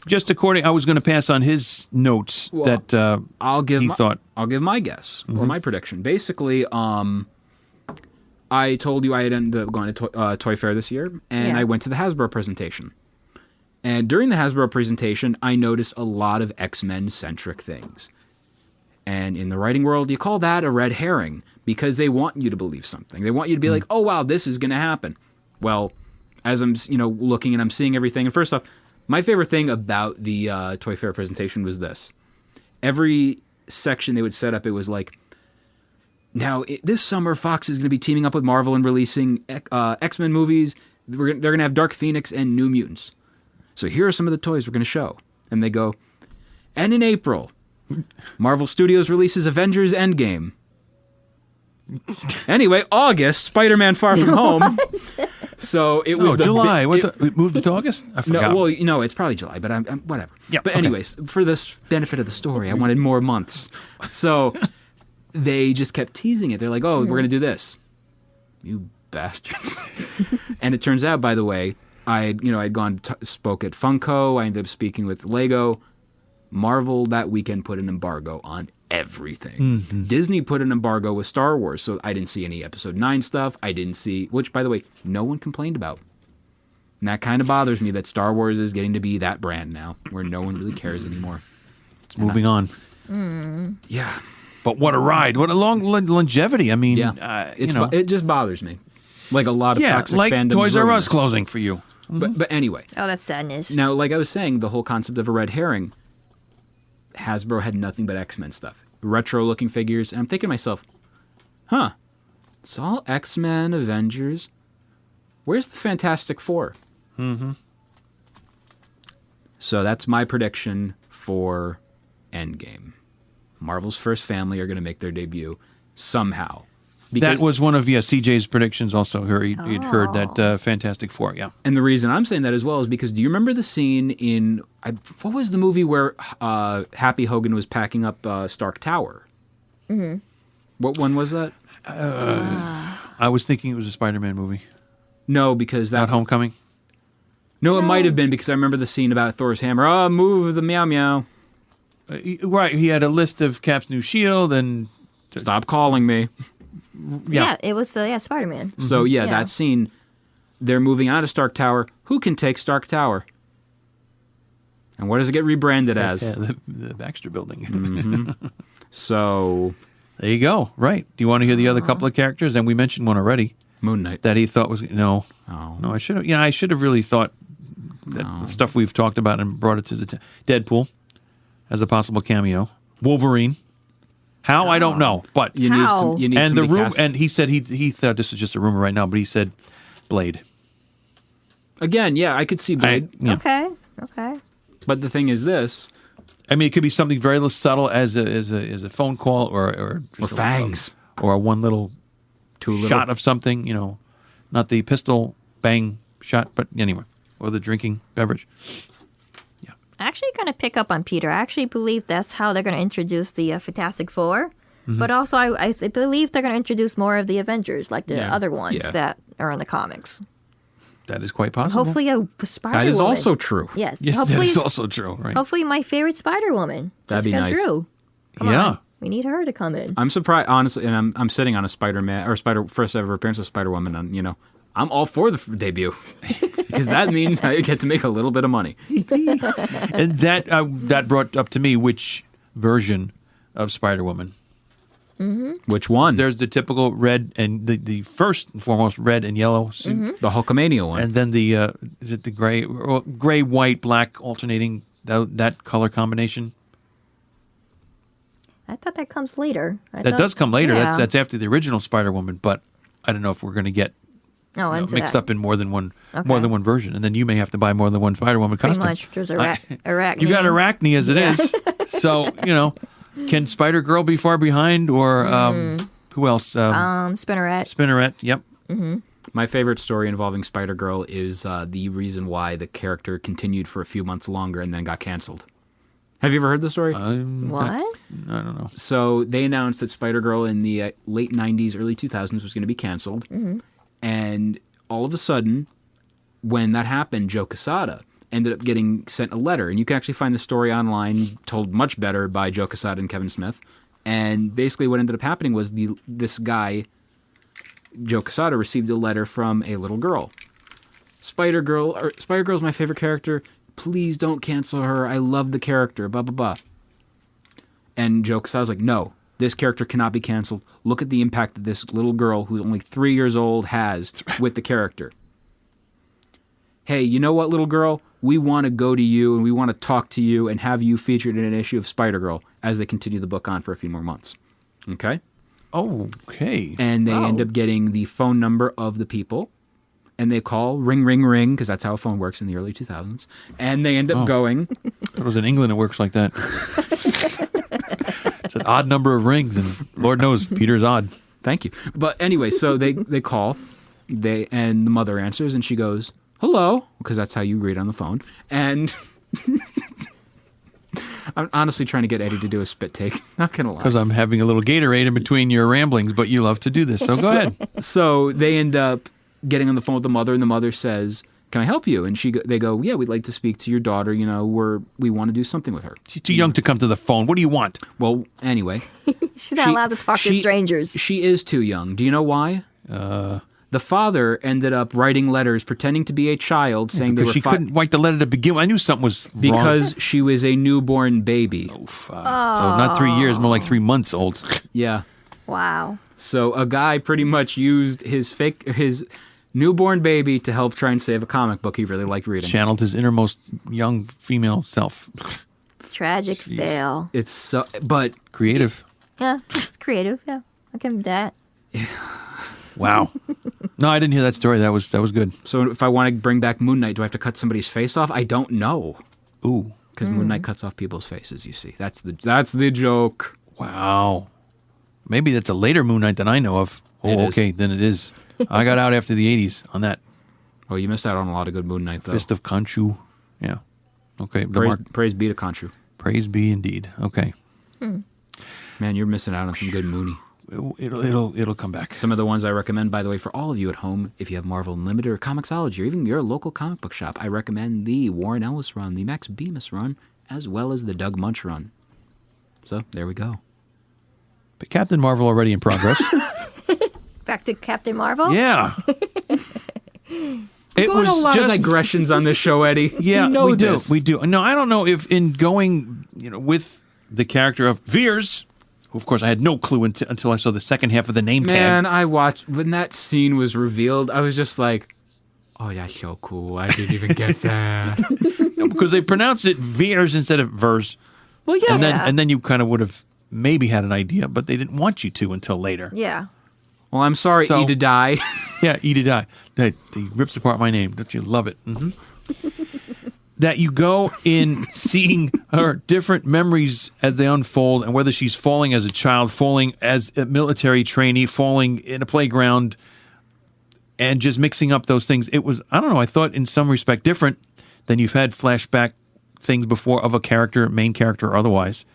Just according, I was going to pass on his notes that I'll give he my, thought. I'll give my guess or my prediction. Basically, I told you I had ended up going to Toy Fair this year, and Yeah. I went to the Hasbro presentation. And during the Hasbro presentation, I noticed a lot of X-Men centric things. And in the writing world, you call that a red herring because they want you to believe something. They want you to be like, "Oh wow, this is going to happen." Well, as I'm looking and I'm seeing everything, and first off, my favorite thing about the Toy Fair presentation was this: every section they would set up, it was like, now this summer Fox is going to be teaming up with Marvel and releasing X-Men movies. They're going to have Dark Phoenix and New Mutants. So here are some of the toys we're going to show, and they go, and in April, Marvel Studios releases Avengers Endgame. Anyway, August, Spider-Man Far From Home. So it was July. It moved to August? I forgot. No, well, it's probably July, but I'm whatever. Yeah, but okay. anyways, for this benefit of the story, I wanted more months. So they just kept teasing it. They're like, "Oh, we're going to do this." You bastards. And it turns out, by the way, I'd gone spoke at Funko. I ended up speaking with Lego. Marvel that weekend put an embargo on everything. Mm-hmm. Disney put an embargo with Star Wars, so I didn't see any Episode 9 stuff. I didn't see, which, by the way, no one complained about. And that kind of bothers me that Star Wars is getting to be that brand now, where no one really cares anymore. It's moving on. Yeah. But what a ride. What a long longevity. I mean, Yeah. It just bothers me. Like a lot of toxic like fandoms Toys R ruin Us this. closing for you. But anyway, Oh, that's sadness. now, like I was saying, the whole concept of a red herring, Hasbro had nothing but X-Men stuff. Retro-looking figures. And I'm thinking to myself, it's all X-Men, Avengers. Where's the Fantastic Four? Mm-hmm. So that's my prediction for Endgame. Marvel's first family are going to make their debut somehow. That was one of CJ's predictions also. He'd heard that Fantastic Four, yeah. And the reason I'm saying that as well is because do you remember the scene in what was the movie where Happy Hogan was packing up Stark Tower? Mm-hmm. What one was that? I was thinking it was a Spider-Man movie. No, because that Not Homecoming? No, it might have been because I remember the scene about Thor's hammer. Oh, move the meow meow. Right, he had a list of Cap's new shield and... Stop calling me. Yeah, it was Spider-Man. So Yeah. that scene, they're moving out of Stark Tower. Who can take Stark Tower? And what does it get rebranded as? Yeah, the Baxter Building. So There you go. Right. Do you want to hear the other couple of characters? And we mentioned one already Moon Knight. that he thought was... No. Oh. No, I should have... I should have really thought that stuff we've talked about and brought it to the... Deadpool as a possible cameo. Wolverine. How? I don't know. But... You How? need and the somebody room, cast. and he said he thought this was just a rumor right now, but he said Blade. Again, yeah, I could see Blade. Yeah. Okay. But the thing is this. I mean, it could be something very subtle as a phone call or just fangs. or one little shot of something. Not the pistol bang shot, but anyway, or the drinking beverage. I actually kind of pick up on Peter. I actually believe that's how they're going to introduce the Fantastic Four. But also, I believe they're going to introduce more of the Avengers, like the other ones that are in the comics. That is quite possible. Hopefully, a Spider-Woman. That is also true. Yes. Yes, that hopefully, is also true. Right? hopefully, my favorite Spider-Woman. That'd be nice. True. Come Yeah. on. We need her to come in. I'm surprised, honestly, and I'm sitting on a Spider-Man or first ever appearance of Spider-Woman, and I'm all for the debut because that means I get to make a little bit of money. And that brought up to me which version of Spider-Woman Which one? There's the typical red and the first and foremost red and yellow suit. The Hulkamania one. And then the, is it the gray, white, black alternating, that color combination? I thought that comes later. That does come later. Yeah. That's after the original Spider-Woman, but I don't know if we're going to get mixed up in more than one version. And then you may have to buy more than one Spider-Woman costume. Pretty much. There's Arachne. You got Arachne as it is. So, can Spider-Girl be far behind, or who else? Spinneret. Spinneret, yep. My favorite story involving Spider-Girl is the reason why the character continued for a few months longer and then got canceled. Have you ever heard the story? What? I don't know. So they announced that Spider-Girl in the late 90s, early 2000s was going to be canceled. And all of a sudden, when that happened, Joe Quesada ended up getting sent a letter. And you can actually find the story online, told much better by Joe Quesada and Kevin Smith. And basically what ended up happening was this guy, Joe Quesada, received a letter from a little girl. Spider-Girl's my favorite character. Please don't cancel her. I love the character, blah, blah, blah. And Joe Quesada's like, no, this character cannot be canceled. Look at the impact that this little girl, who's only 3 years old, has with the character. Hey, you know what, little girl? We want to go to you and we want to talk to you and have you featured in an issue of Spider-Girl as they continue the book on for a few more months. Okay? Okay. And they end up getting the phone number of the people. And they call, ring, ring, ring, because that's how a phone works in the early 2000s. And they end up going. It was in England, it works like that. It's an odd number of rings, and Lord knows Peter's odd. Thank you. But anyway, so they call, and the mother answers, and she goes, hello, because that's how you read on the phone. And I'm honestly trying to get Eddie to do a spit take. Not going to lie. Because I'm having a little Gatorade in between your ramblings, but you love to do this, so go ahead. So they end up getting on the phone with the mother, and the mother says, can I help you? And they go, yeah, we'd like to speak to your daughter. We want to do something with her. She's too young to come to the phone. What do you want? Well, anyway. She's not allowed to talk to strangers. She is too young. Do you know why? The father ended up writing letters pretending to be a child, saying because she couldn't write the letter to begin with. I knew something was wrong. Because she was a newborn baby. So not 3 years, more like 3 months old. Yeah. Wow. So a guy pretty much used his newborn baby to help try and save a comic book he really liked reading. Channeled his innermost young female self. Tragic fail. It's so, but creative. Yeah, it's creative. Yeah, I'll give him that. Wow. No, I didn't hear that story. That was good. So if I want to bring back Moon Knight, do I have to cut somebody's face off? I don't know. Ooh. Because Moon Knight cuts off people's faces, you see. That's the joke. Wow. Maybe that's a later Moon Knight than I know of. Oh, okay, then it is. I got out after the 80s on that. Oh, you missed out on a lot of good Moon Knight, though. Fist of Khonshu. Yeah. Okay. Praise be to Khonshu. Praise be indeed. Okay. Man, you're missing out on some good Mooney. It'll come back. Some of the ones I recommend, by the way, for all of you at home, if you have Marvel Unlimited or Comixology, or even your local comic book shop, I recommend the Warren Ellis run, the Max Bemis run, as well as the Doug Munch run. So, there we go. But Captain Marvel already in progress. Back to Captain Marvel? Yeah. It was a lot of digressions on this show, Eddie. Yeah, we do. No, I don't know if in going, with the character of Veers, who of course I had no clue until I saw the second half of the name tag. Man, I watched when that scene was revealed. I was just like, "Oh, that's so cool! I didn't even get that." No, because they pronounce it Veers instead of Vers. Well, yeah, and then you kind of would have maybe had an idea, but they didn't want you to until later. Yeah. Well, I'm sorry, Eda Die. Yeah, Eda Die. He rips apart my name. Don't you love it? Mm-hmm. That you go in seeing her different memories as they unfold, and whether she's falling as a child, falling as a military trainee, falling in a playground, and just mixing up those things. It was, I don't know, I thought in some respect different than you've had flashback things before of a character, main character or otherwise.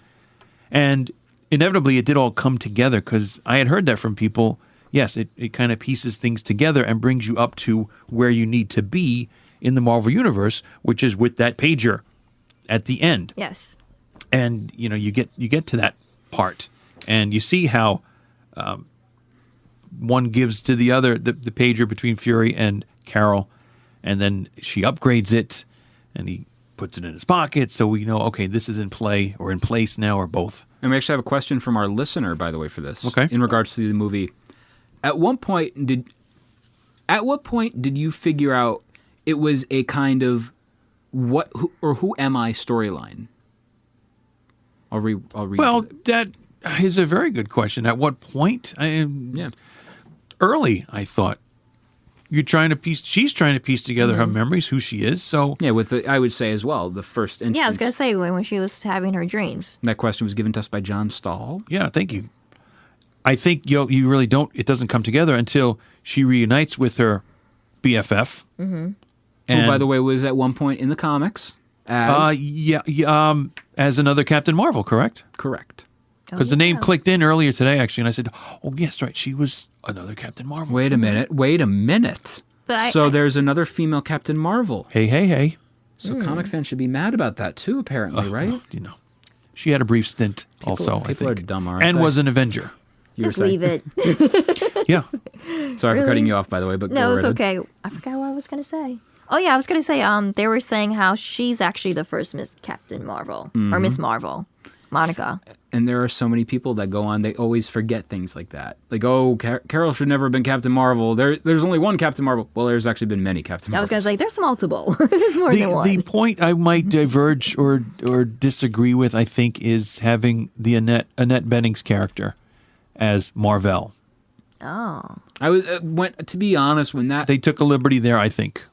And inevitably it did all come together because I had heard that from people. Yes, it kind of pieces things together and brings you up to where you need to be in the Marvel Universe, which is with that pager at the end. Yes. And, you get to that part and you see how one gives to the other the pager between Fury and Carol, and then she upgrades it and he puts it in his pocket, so we know, okay, this is in play or in place now or both. And we actually have a question from our listener, by the way, for this. Okay. In regards to the movie. At what point did you figure out it was a kind of who am I storyline? I'll read Well, it. that is a very good question. At what point? Early, I thought. She's trying to piece together her memories, who she is. So yeah, I would say as well, the first instance. Yeah, I was gonna say when she was having her dreams. That question was given to us by John Stahl. Yeah, thank you. I think you really don't. It doesn't come together until she reunites with her BFF, who, by the way, was at one point in the comics as as another Captain Marvel, correct? Correct. Because the name clicked in earlier today, actually, and I said, "Oh, yes, right. She was another Captain Marvel." Wait a minute. So there's another female Captain Marvel. Hey. So comic fans should be mad about that too, apparently, right? She had a brief stint also, I people think. are dumb, aren't and they? was an Avenger. Just leave it. Yeah. Sorry for cutting you off, by the way, but No, go it's right okay. I forgot what I was gonna say. Oh yeah, I was gonna say they were saying how she's actually the first Miss Captain Marvel or Miss Marvel, Monica. And there are so many people that go on, they always forget things like that. Like, oh, Carol should never have been Captain Marvel. There's only one Captain Marvel. Well, there's actually been many Captain Marvels. I was going to say, there's multiple. There's more than one. The point I might diverge or disagree with, I think, is having the Annette Bening's character as Marvel. Oh. I was, to be honest, when that... They took a liberty there, I think,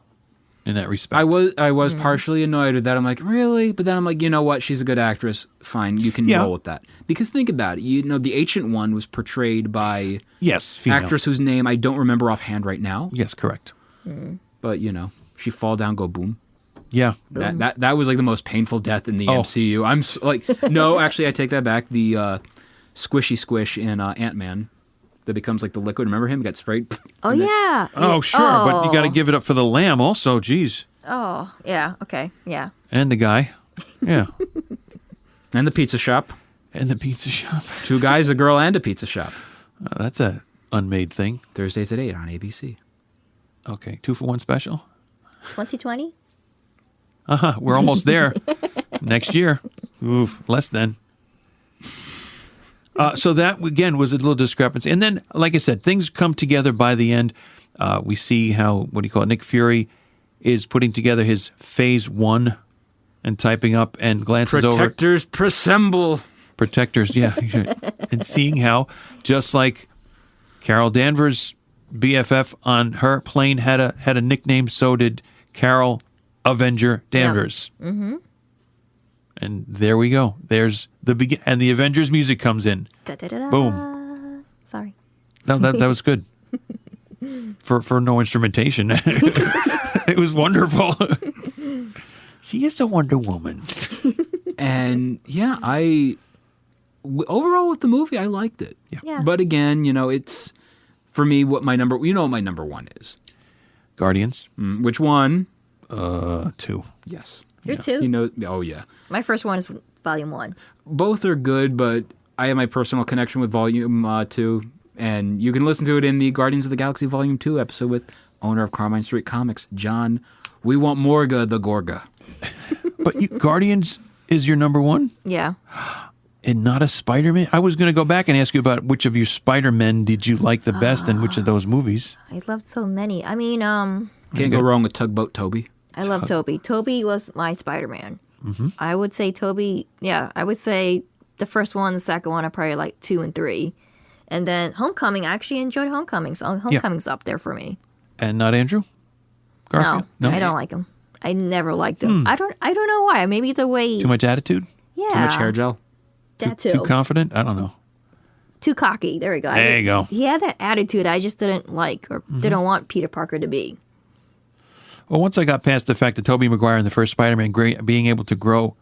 in that respect. I was partially annoyed with that. I'm like, really? But then I'm like, you know what? She's a good actress. Fine, you can roll with that. Because think about it. The Ancient One was portrayed by female actress whose name I don't remember offhand right now. Yes, correct. But, she fall down, go boom. Yeah. That was like the most painful death in the MCU. I'm no, actually, I take that back. The squishy squish in Ant-Man that becomes like the liquid. Remember him? Got sprayed. Oh, yeah. Oh, sure. But you got to give it up for the lamb also. Geez. Oh, yeah. Okay. Yeah. And the guy. Yeah. And the pizza shop. And the pizza shop. 2 guys, a girl, and a pizza shop. That's a unmade thing. Thursdays at 8 on ABC. Okay. 2-for-1 special? 2020? We're almost there. Next year. Oof, less than. So that, again, was a little discrepancy. And then, like I said, things come together by the end. We see how, Nick Fury is putting together his Phase 1 and typing up and glances over. Protectors presemble. Protectors, yeah. And seeing how, just like Carol Danvers' BFF on her plane had a nickname, so did Carol Avenger Danvers. Yep. Mm-hmm. And there we go. There's the begin, and the Avengers music comes in. Da-da-da-da. Boom. Sorry. No, that was good. For no instrumentation, it was wonderful. She is a Wonder Woman. And yeah, overall with the movie, I liked it. Yeah. But again, it's for me what my number. What my number 1 is. Guardians. Which one? 2. Yes. You're 2? Oh, yeah. My first one is Volume 1. Both are good, but I have my personal connection with Volume 2, and you can listen to it in the Guardians of the Galaxy Volume 2 episode with owner of Carmine Street Comics, John. We want Morga the Gorga. But Guardians is your number 1? Yeah. And not a Spider-Man? I was going to go back and ask you about which of your Spider-Men did you like the best and which of those movies? I loved so many. I mean, Can't go wrong with Tugboat Toby. I love Toby. Toby was my Spider-Man. Mm-hmm. I would say Toby, I would say the first one, the second one, I probably like 2 and 3. And then Homecoming, I actually enjoyed Homecoming. So Homecoming's up there for me. And not Andrew Garfield? No, I don't like him. I never liked him. I don't know why. Maybe the way... Too much attitude? Yeah. Too much hair gel? That too. Too confident? I don't know. Too cocky. There we go. There you go. He had that attitude I just didn't like or didn't want Peter Parker to be. Well, once I got past the fact that Tobey Maguire in the first Spider-Man being able to grow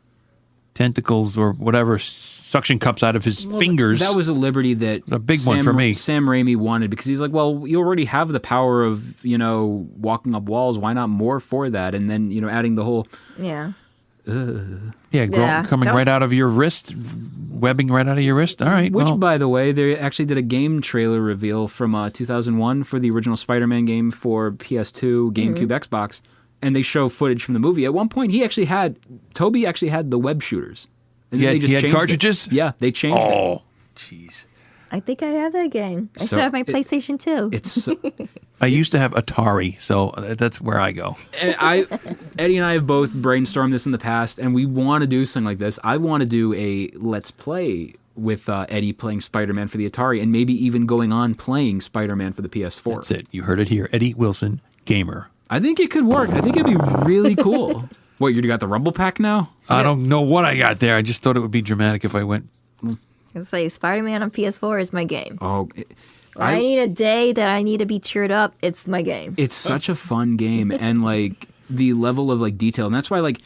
tentacles or whatever suction cups out of his fingers. That was a liberty that a big one for me. Sam Raimi wanted because he's like, well, you already have the power of, walking up walls. Why not more for that? And then, adding the whole... Yeah. Coming right out of your wrist, webbing right out of your wrist. All right. Which, by the way, they actually did a game trailer reveal from 2001 for the original Spider-Man game for PS2, GameCube, Xbox. and they show footage from the movie. At one point, Toby actually had the web shooters. And He then had, they just changed cartridges? it. Yeah, they changed it. Oh, jeez. I think I have that game. I So still have my PlayStation 2. It's I used to have Atari, so that's where I go. Eddie and I have both brainstormed this in the past, and we want to do something like this. I want to do a Let's Play with Eddie playing Spider-Man for the Atari, and maybe even going on playing Spider-Man for the PS4. That's it. You heard it here. Eddie Wilson, gamer. I think it could work. I think it'd be really cool. What, you got the Rumble Pack now? I don't know what I got there. I just thought it would be dramatic if I went. I say Spider-Man on PS4 is my game. Oh, I need a day that I need to be cheered up. It's my game. It's such a fun game, and like the level of like detail, and that's why like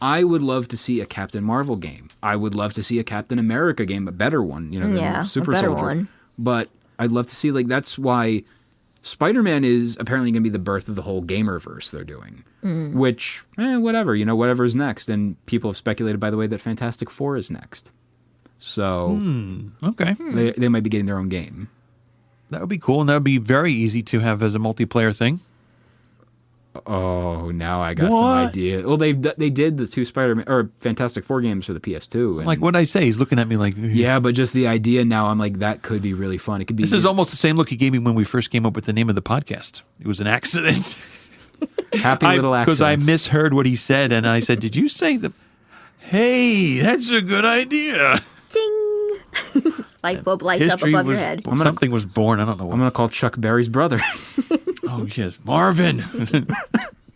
I would love to see a Captain Marvel game. I would love to see a Captain America game, a better one, than Super a better Soldier. one. But I'd love to see that's why Spider-Man is apparently going to be the birth of the whole gamerverse they're doing. Which, whatever, whatever's next. And people have speculated, by the way, that Fantastic Four is next. So Okay. they might be getting their own game. That would be cool, and that would be very easy to have as a multiplayer thing. Oh, now I got What? some idea. Well, they did the two Spider-Man or Fantastic Four games for the PS2. And Like what I say, he's looking at me like, yeah, but just the idea now, I'm like, that could be really fun. It could be. This is almost the same look he gave me when we first came up with the name of the podcast. It was an accident. happy little accidents. Because I misheard what he said, and I said, "Did you say the? Hey, that's a good idea." Ding! Light bulb lights up above your head. Something was born. I don't know I'm what. going to call Chuck Berry's brother. Oh yes, Marvin.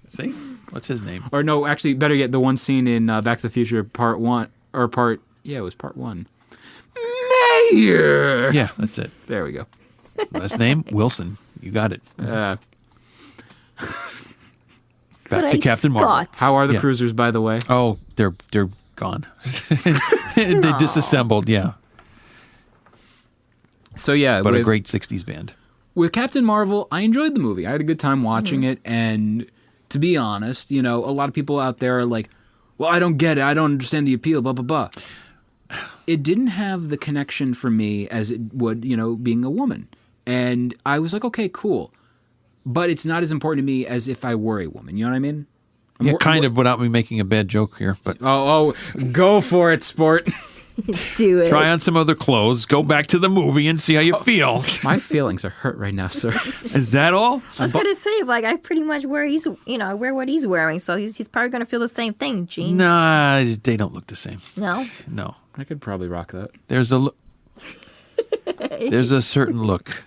See, what's his name? Or no, actually, better yet, the one scene in Back to the Future Part 1, it was Part 1. Mayor! Yeah, that's it. There we go. Last name Wilson. You got it. Back to Great Captain Marvel. Scott. How are the Yeah. cruisers, by the way? Oh, they're gone. They disassembled. Yeah. So yeah, But a great 60s band. with Captain Marvel, I enjoyed the movie. I had a good time watching it, and to be honest, a lot of people out there are like, well, I don't get it. I don't understand the appeal, blah, blah, blah. It didn't have the connection for me as it would, being a woman. And I was like, okay, cool. But it's not as important to me as if I were a woman. You know what I mean? Yeah, kind of without me making a bad joke here. But Oh, go for it, sport. Do it. try on some other clothes, go back to the movie, and see how you feel. My feelings are hurt right now, sir. Is that all? I was gonna say, like, I pretty much wear I wear what he's wearing, so he's probably gonna feel the same thing, Gene. Nah, they don't look the same. No? No. I could probably rock that. There's a certain look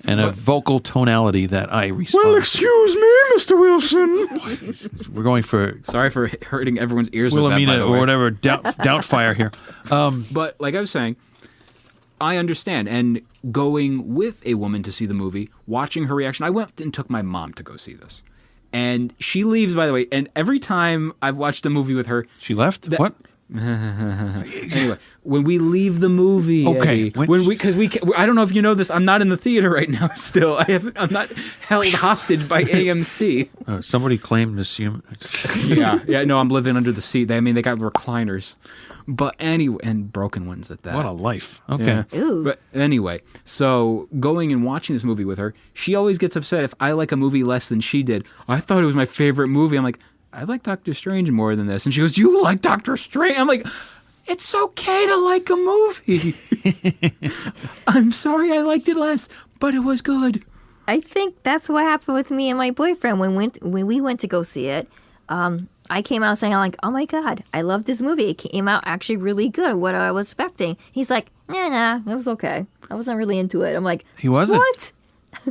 and a vocal tonality that I respond. excuse me, Mr. Wilson. We're going for Sorry for hurting everyone's ears with that, by Wilhelmina the or way. whatever, Doubtfire here. But like I was saying, I understand. And going with a woman to see the movie, watching her reaction, I went and took my mom to go see this. And she leaves, by the way, and every time I've watched a movie with her, She left? What? anyway, when we leave the movie, Okay, Eddie, because I don't know if you know this, I'm not in the theater right now. Still, I'm not held hostage by AMC. Somebody claimed this. yeah, no, I'm living under the seat. They got recliners, but anyway, and broken ones at that. What a life. Okay. Yeah. Ooh. But anyway, so going and watching this movie with her, she always gets upset if I like a movie less than she did. I thought it was my favorite movie. I'm like, I like Doctor Strange more than this. And she goes, you like Doctor Strange? I'm like, it's okay to like a movie. I'm sorry I liked it less, but it was good. I think that's what happened with me and my boyfriend when we went to go see it. I came out saying, like, oh my God, I love this movie. It came out actually really good, what I was expecting. He's like, nah, it was okay. I wasn't really into it. I'm like, He wasn't? What?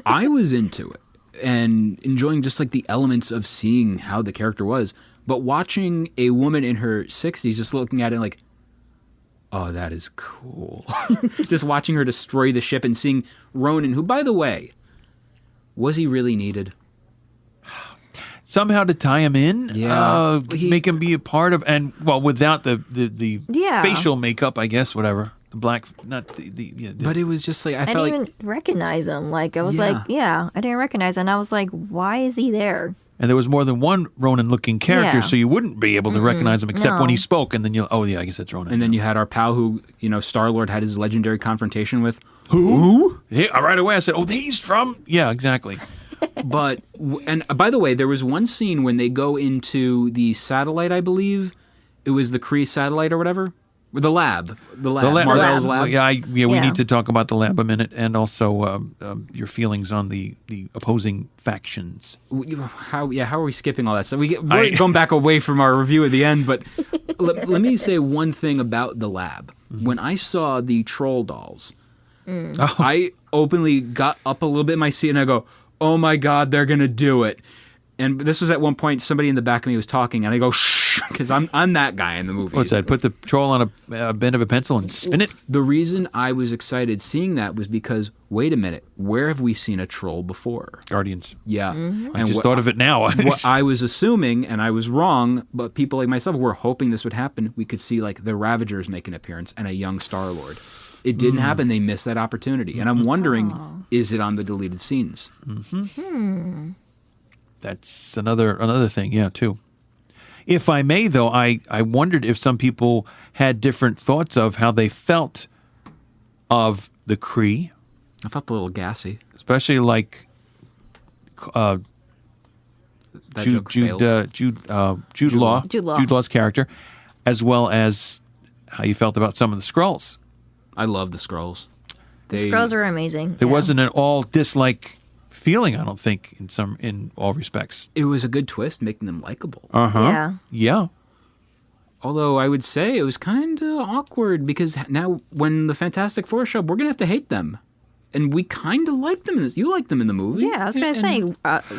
I was into it and enjoying just like the elements of seeing how the character was. But watching a woman in her 60s just looking at it like, oh, that is cool. Just watching her destroy the ship and seeing Ronan, who, by the way, was he really needed? Somehow to tie him in, Yeah. make him be a part of, and well, without the Yeah. facial makeup, I guess, whatever. The black, not the But it was just like, I I felt didn't like, even recognize him. Like, I was Yeah. I didn't recognize him. And I was like, why is he there? And there was more than one Ronan-looking character, Yeah. so you wouldn't be able to recognize him except when he no. spoke, and then oh yeah, I guess that's Ronan. and then you had our pal who, Star-Lord had his legendary confrontation with. who? Yeah, right away I said, oh, he's from. Yeah, exactly. But and by the way, there was one scene when they go into the satellite, I believe. It was the Kree satellite or whatever. The lab. Marvel's lab. We need to talk about the lab a minute, and also your feelings on the opposing factions. How are we skipping all that stuff? We're going back away from our review at the end, but let me say one thing about the lab. When I saw the troll dolls, I openly got up a little bit in my seat and I go, oh my God, they're going to do it. And this was at one point, somebody in the back of me was talking, and I go, shh, because I'm that guy in the movie. What's that? Put the troll on a bend of a pencil and spin it? The reason I was excited seeing that was because, wait a minute, where have we seen a troll before? Guardians. Yeah. Mm-hmm. I just thought of it now. What I was assuming, and I was wrong, but people like myself were hoping this would happen, we could see like the Ravagers make an appearance and a young Star-Lord. It didn't happen. They missed that opportunity. And I'm wondering, is it on the deleted scenes? Mm-hmm. That's another thing, too. If I may, though, I wondered if some people had different thoughts of how they felt of the Kree. I felt a little gassy. Especially like Jude Law's character, as well as how you felt about some of the Skrulls. I love the Skrulls. The Skrulls are amazing. It wasn't an all dislike feeling, I don't think, in all respects. It was a good twist, making them likable. Yeah. Although I would say it was kind of awkward because now when the Fantastic Four show up, we're going to have to hate them. And we kind of like them in this. You like them in the movie. Yeah, I was going to say,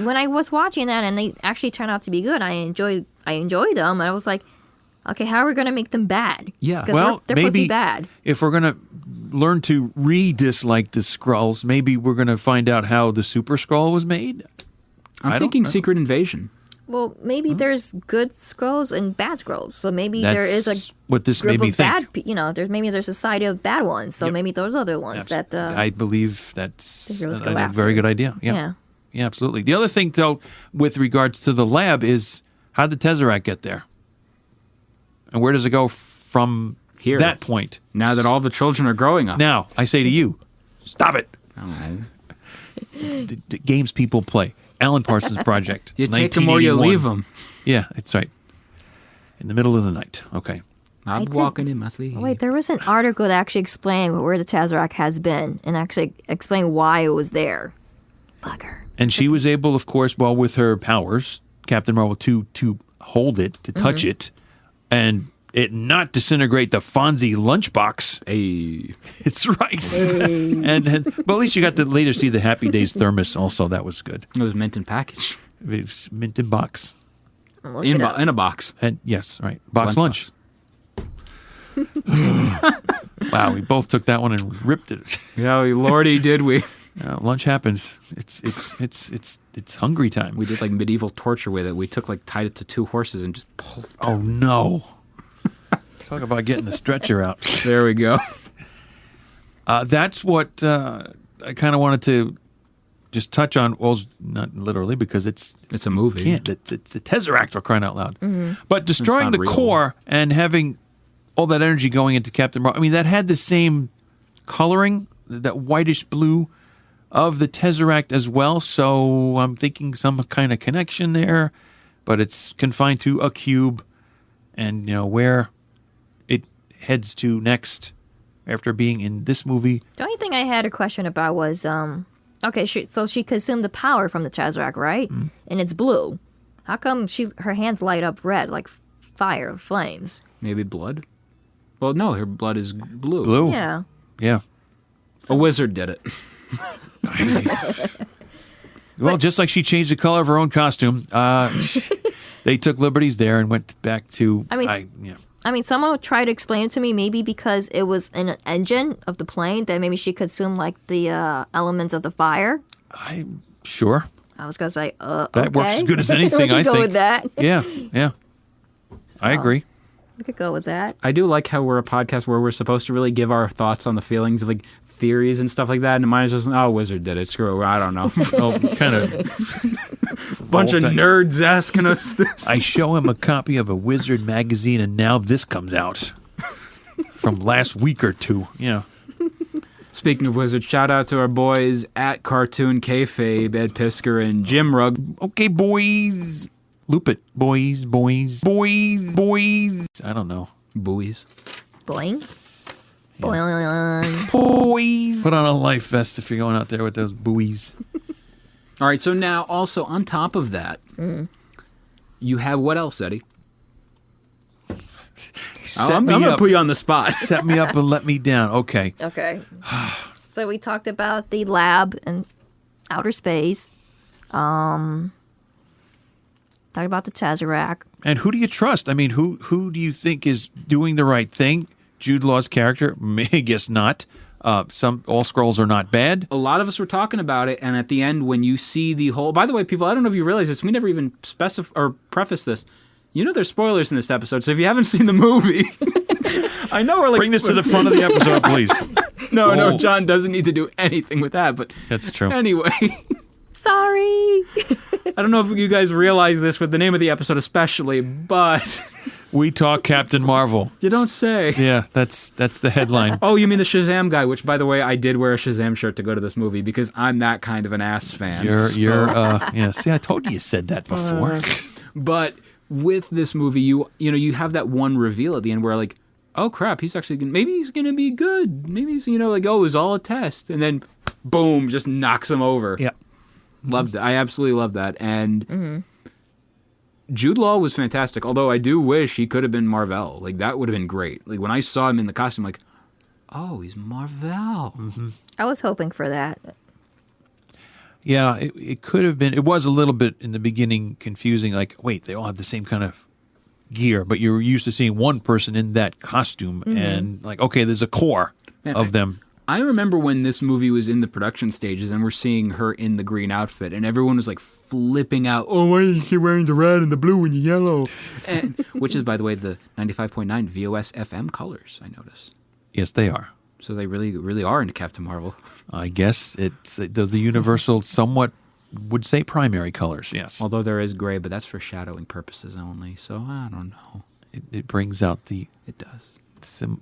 when I was watching that and they actually turned out to be good, I enjoyed them. I was like, okay, how are we going to make them bad? Yeah. Well, they're supposed to be bad. If we're going to learn to re-dislike the Skrulls, maybe we're going to find out how the Super Skrull was made. I'm thinking Secret Invasion. Well, maybe there's good Skrulls and bad Skrulls. So maybe there is a what this group made me of think. bad. There's a society of bad ones. So maybe those other ones that I believe that's a very good idea. Yeah, absolutely. The other thing, though, with regards to the lab is how did the Tesseract get there, and where does it go from here? That point. Now that all the children are growing up. Now I say to you, stop it. Oh. The games people play. Alan Parsons Project. You take them or you leave them. Yeah, that's right. In the middle of the night. Okay. I'm walking in my sleep. Wait, there was an article that actually explained where the Tesseract has been and actually explained why it was there. Bugger. And she was able, of course, with her powers, Captain Marvel, to hold it, to touch it, and it not disintegrate the Fonzie lunchbox. Hey. It's right. Hey. But at least you got to later see the Happy Days thermos also. That was good. It was mint in package. It was mint in box. In a box. And yes, right. Box lunch. Wow, we both took that one and ripped it. Yeah, lordy, did we. Lunch happens. It's hungry time. We did like medieval torture with it. We tied it to two horses and just pulled. Oh, no. Talk about getting the stretcher out. There we go. That's what I kind of wanted to just touch on. Well, not literally because it's a movie. It's the Tesseract, for crying out loud. Mm-hmm. But destroying the core and having all that energy going into Captain Marvel. I mean, that had the same coloring, that whitish blue of the Tesseract as well. So I'm thinking some kind of connection there. But it's confined to a cube, and where it heads to next after being in this movie. The only thing I had a question about was, okay, so she consumed the power from the Tesseract, right? Mm-hmm. And it's blue. How come her hands light up red like fire, flames? Maybe blood? Well, no, her blood is blue. Blue? Yeah. Yeah. A wizard did it. Well, just like she changed the color of her own costume, they took liberties there and went back to... I mean, someone tried to explain it to me, maybe because it was in an engine of the plane, that maybe she consumed, the elements of the fire. I'm sure. I was going to say, that works as good as anything, I think. We could go with that. Yeah. So, I agree. We could go with that. I do like how we're a podcast where we're supposed to really give our thoughts on the feelings of, theories and stuff like that, and mine is just, wizard did it. Screw it. I don't know. Kind of bunch of nerds asking us this. I show him a copy of a Wizard magazine, and now this comes out from last week or two. Yeah. Speaking of wizards, shout out to our boys at Cartoon Kayfabe, Ed Pisker and Jim Rugg. Okay, boys. Loop it. Boys. I don't know. Buoys. Boing. Boing. Boys. Put on a life vest if you're going out there with those buoys. All right, so now also on top of that, you have what else, Eddie? I'm going to put you on the spot. Set me up and let me down. Okay. Okay. So we talked about the lab and outer space. Talked about the Tesseract. And who do you trust? I mean, who do you think is doing the right thing? Jude Law's character? I guess not. All Skrulls are not bad. A lot of us were talking about it, and at the end, when you see the whole... By the way, people, I don't know if you realize this. We never even preface this. You know there's spoilers in this episode, so if you haven't seen the movie... I know we're like... Bring this to the front of the episode, please. No, John doesn't need to do anything with that, but... That's true. Anyway... Sorry. I don't know if you guys realize this with the name of the episode especially, but... We talk Captain Marvel. You don't say. Yeah, that's the headline. Oh, you mean the Shazam guy, which, by the way, I did wear a Shazam shirt to go to this movie because I'm that kind of an ass fan. Yeah, see, I told you said that before. But with this movie, you have that one reveal at the end where, like, oh, crap, maybe he's going to be good. Maybe he's, like, oh, it was all a test. And then, boom, just knocks him over. Yeah. Loved it. I absolutely love that. And Jude Law was fantastic, although I do wish he could have been Marvel. Like, that would have been great. Like, when I saw him in the costume, like, oh, he's Marvel. Mm-hmm. I was hoping for that. Yeah, it could have been. It was a little bit in the beginning confusing, like, wait, they all have the same kind of gear, but you're used to seeing one person in that costume, and, like, okay, there's a core of them. I remember when this movie was in the production stages and we're seeing her in the green outfit and everyone was like flipping out, oh, why is she wearing the red and the blue and the yellow? Which is, by the way, the 95.9 VOS FM colors, I notice. Yes, they are. So they really, really are into Captain Marvel. I guess it's the universal somewhat would say primary colors, yes. Although there is gray, but that's for shadowing purposes only, so I don't know. It brings out the... It does.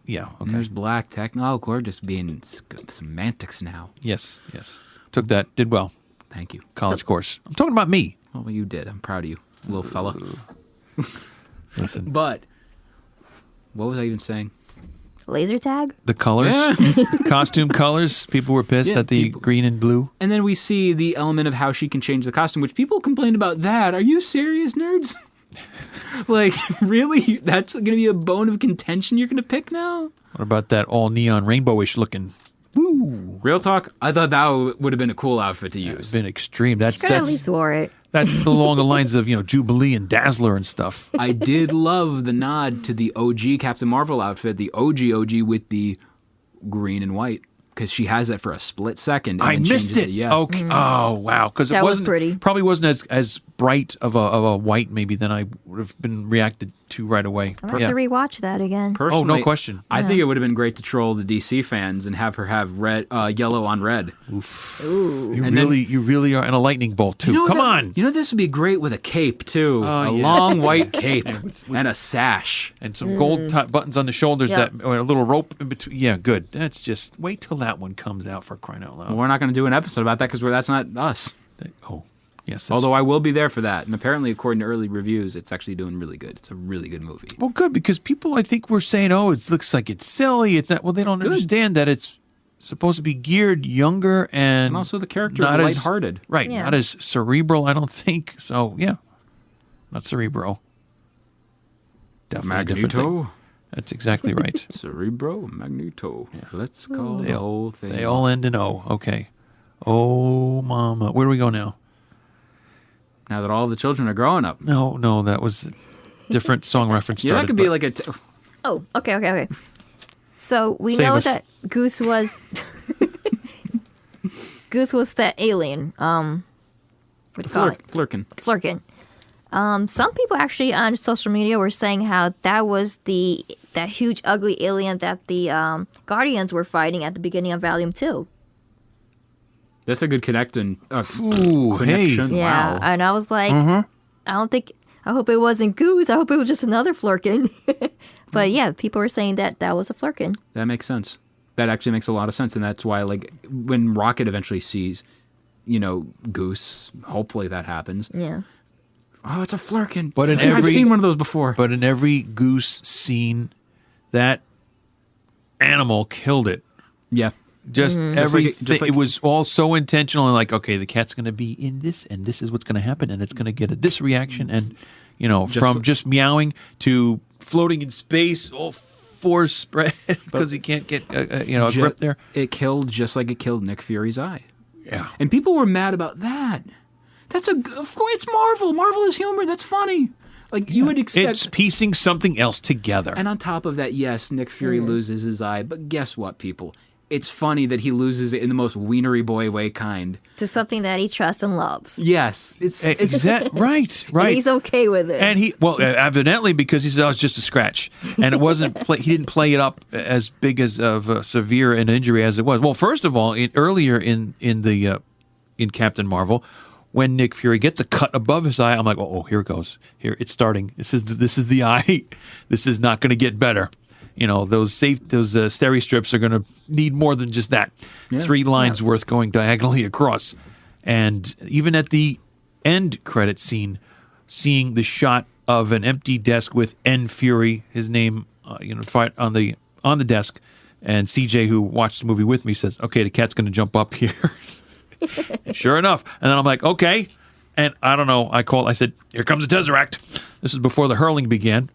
Yeah, okay. And there's black techno. We're just being semantics now. Yes. Took that, did well. Thank you. College course. I'm talking about me. Well, you did. I'm proud of you, little fella. Listen. But, what was I even saying? Laser tag? The colors. Yeah. Costume colors. People were pissed at the green and blue. And then we see the element of how she can change the costume, which people complained about that. Are you serious, nerds? Like, really? That's going to be a bone of contention you're going to pick now? What about that all neon rainbowish looking? Woo! Real talk, I thought that would have been a cool outfit to use. It's been extreme. That's at least wore it. That's along the lines of, Jubilee and Dazzler and stuff. I did love the nod to the OG Captain Marvel outfit, the OG with the green and white. Because she has that for a split second. And I missed it. Yeah. Okay. Oh wow! Because it was pretty. Probably wasn't as bright of a white maybe than I would have been reacted to right away. I'm going to rewatch that again. Personally, no question. I think it would have been great to troll the DC fans and have her have red, yellow on red. Oof. Ooh. You really are in a lightning bolt too. Come on. This would be great with a cape too. Long white cape and a sash and some gold buttons on the shoulders or a little rope in between. Yeah, good. That's just wait till that one comes out for crying out loud. Well, we're not going to do an episode about that because that's not us. Yes. Although I will be there for that. And apparently, according to early reviews, it's actually doing really good. It's a really good movie. Well, good, because people, I think, were saying, it looks like it's silly. It's not. Well, they don't understand that it's supposed to be geared younger and also the character is lighthearted. Right. Yeah. Not as cerebral, I don't think. So, yeah. Not cerebral. Definitely a different thing. That's exactly right. Cerebro, Magneto. Yeah. Let's call the whole thing. They all end in O. Okay. Oh, mama. Where do we go now? Now that all the children are growing up. No, that was a different song reference. That could be like a... Oh, okay. So we know that Goose was... Goose was that alien. Flerken. Flerken. Some people actually on social media were saying how that was that huge ugly alien that the Guardians were fighting at the beginning of Volume 2. That's a good connection. Hey. Yeah, wow. and I was like, I hope it wasn't Goose. I hope it was just another Flerken. But yeah, people were saying that was a Flerken. That makes sense. That actually makes a lot of sense, and that's why, like, when Rocket eventually sees, Goose, hopefully that happens. Yeah. Oh, it's a Flerken. But I've seen one of those before. But in every Goose scene, that animal killed it. Yeah. Just everything. Just like it was all so intentional and like, okay, the cat's going to be in this, and this is what's going to happen, and it's going to get this reaction, and from just meowing to floating in space, all force spread because he can't get a grip there. It killed just like it killed Nick Fury's eye. Yeah, and people were mad about that. Of course, it's Marvel. Marvel is humor. That's funny. Like you would expect. It's piecing something else together. And on top of that, yes, Nick Fury loses his eye, but guess what, people? It's funny that he loses it in the most wienery boy way kind. To something that he trusts and loves. Yes. It's right. And he's okay with it. And evidently, because he said, it's just a scratch. And it wasn't, he didn't play it up as big as of severe an injury as it was. Well, first of all, earlier in Captain Marvel, when Nick Fury gets a cut above his eye, I'm like, oh, here it goes. Here, it's starting. This is the eye. This is not going to get better. Those steri strips are going to need more than just that. Yeah. 3 lines worth going diagonally across. And even at the end credit scene, seeing the shot of an empty desk with N Fury, his name, fight on the desk, and CJ, who watched the movie with me, says, "Okay, the cat's going to jump up here." Sure enough, and then I'm like, "Okay," and I don't know. I said, "Here comes the Tesseract." This is before the hurling began.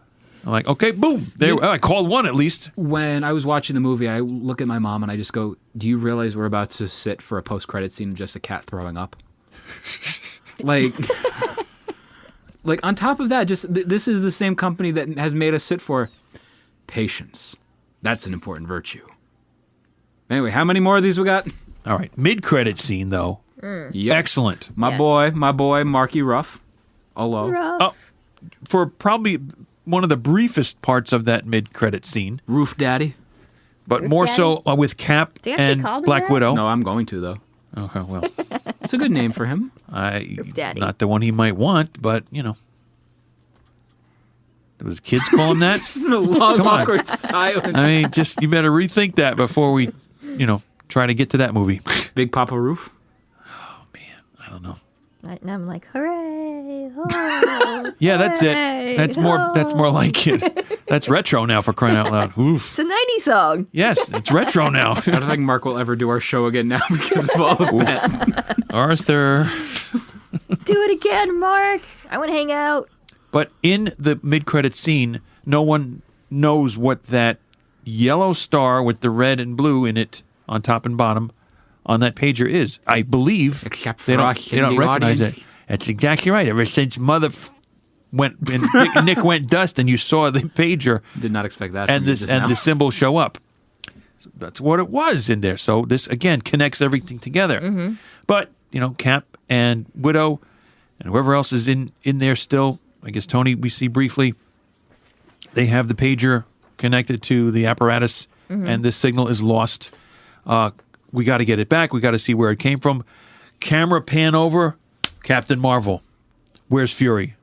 I'm like, okay, boom. I called one at least. When I was watching the movie, I look at my mom and I just go, do you realize we're about to sit for a post-credit scene of just a cat throwing up? like on top of that, just this is the same company that has made us sit for patience. That's an important virtue. Anyway, how many more of these we got? All right. Mid-credit scene, though. Yep. Excellent. My boy, Marky Ruff. Hello. Ruff. For probably one of the briefest parts of that mid-credit scene. Roof Daddy. But more so with Cap and Black Widow. No, I'm going to, though. Okay, well. It's a good name for him. Roof Daddy. Not the one he might want, but, There was kids call him that? Just a long, awkward silence. I mean, you better rethink that before we, try to get to that movie. Big Papa Roof? Oh, man. I don't know. And I'm like, hooray! Oh, yeah, that's it. That's more. That's more like it. That's retro now, for crying out loud. Oof. It's a 90s song. Yes, it's retro now. I don't think Mark will ever do our show again now because of all of that. Arthur. Do it again, Mark. I want to hang out. But in the mid-credit scene, no one knows what that yellow star with the red and blue in it on top and bottom on that pager is. I believe they don't recognize it. That's exactly right. Ever since went and Nick went dust, and you saw the pager. Did not expect that. And the symbol show up. So that's what it was in there. So this again connects everything together. Mm-hmm. But Cap and Widow and whoever else is in there still. I guess Tony we see briefly. They have the pager connected to the apparatus, and this signal is lost. We got to get it back. We got to see where it came from. Camera pan over. Captain Marvel. Where's Fury?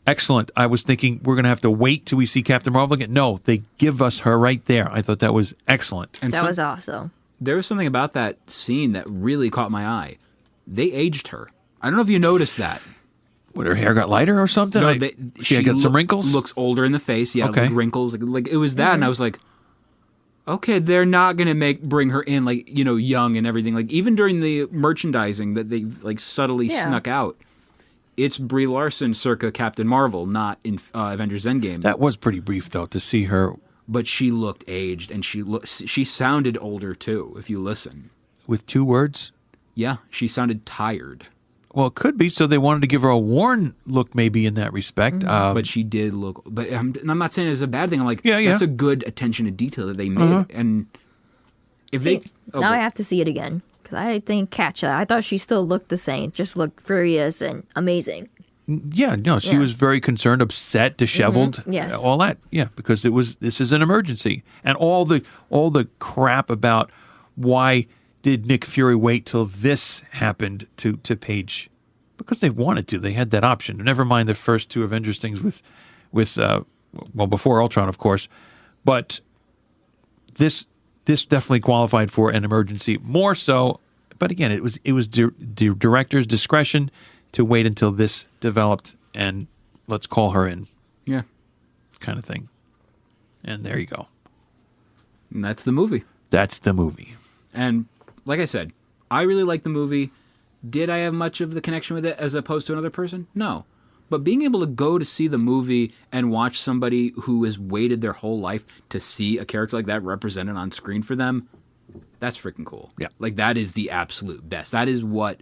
Excellent. I was thinking we're going to have to wait till we see Captain Marvel again. No, they give us her right there. I thought that was excellent. And that was awesome. There was something about that scene that really caught my eye. They aged her. I don't know if you noticed that. What, her hair got lighter or something? No, she got some wrinkles? Looks older in the face. Yeah, okay. Like wrinkles. Like it was that, and I was like, okay, they're not gonna bring her in young and everything. Like even during the merchandising that they subtly snuck out, it's Brie Larson circa Captain Marvel, not in Avengers Endgame. That was pretty brief though to see her. But she looked aged, and she sounded older too. If you listen, with 2 words, yeah, she sounded tired. Well, it could be. So they wanted to give her a worn look, maybe in that respect. But she did look. But I'm not saying it's a bad thing. I'm like, yeah. That's a good attention to detail that they made. And if now I have to see it again because I didn't catch that. I thought she still looked the same, just looked furious and amazing. Yeah, no, she was very concerned, upset, disheveled, yes, all that. Yeah, because this is an emergency, and all the crap about why did Nick Fury wait till this happened to Paige? Because they wanted to. They had that option. Never mind the first 2 Avengers things with before Ultron, of course. But this this definitely qualified for an emergency. More so, but again, it was director's discretion to wait until this developed and let's call her in. Yeah. Kind of thing. And there you go. And that's the movie. That's the movie. And like I said, I really like the movie. Did I have much of the connection with it as opposed to another person? No. But being able to go to see the movie and watch somebody who has waited their whole life to see a character like that represented on screen for them, that's freaking cool. Yeah. Like, that is the absolute best. That is what,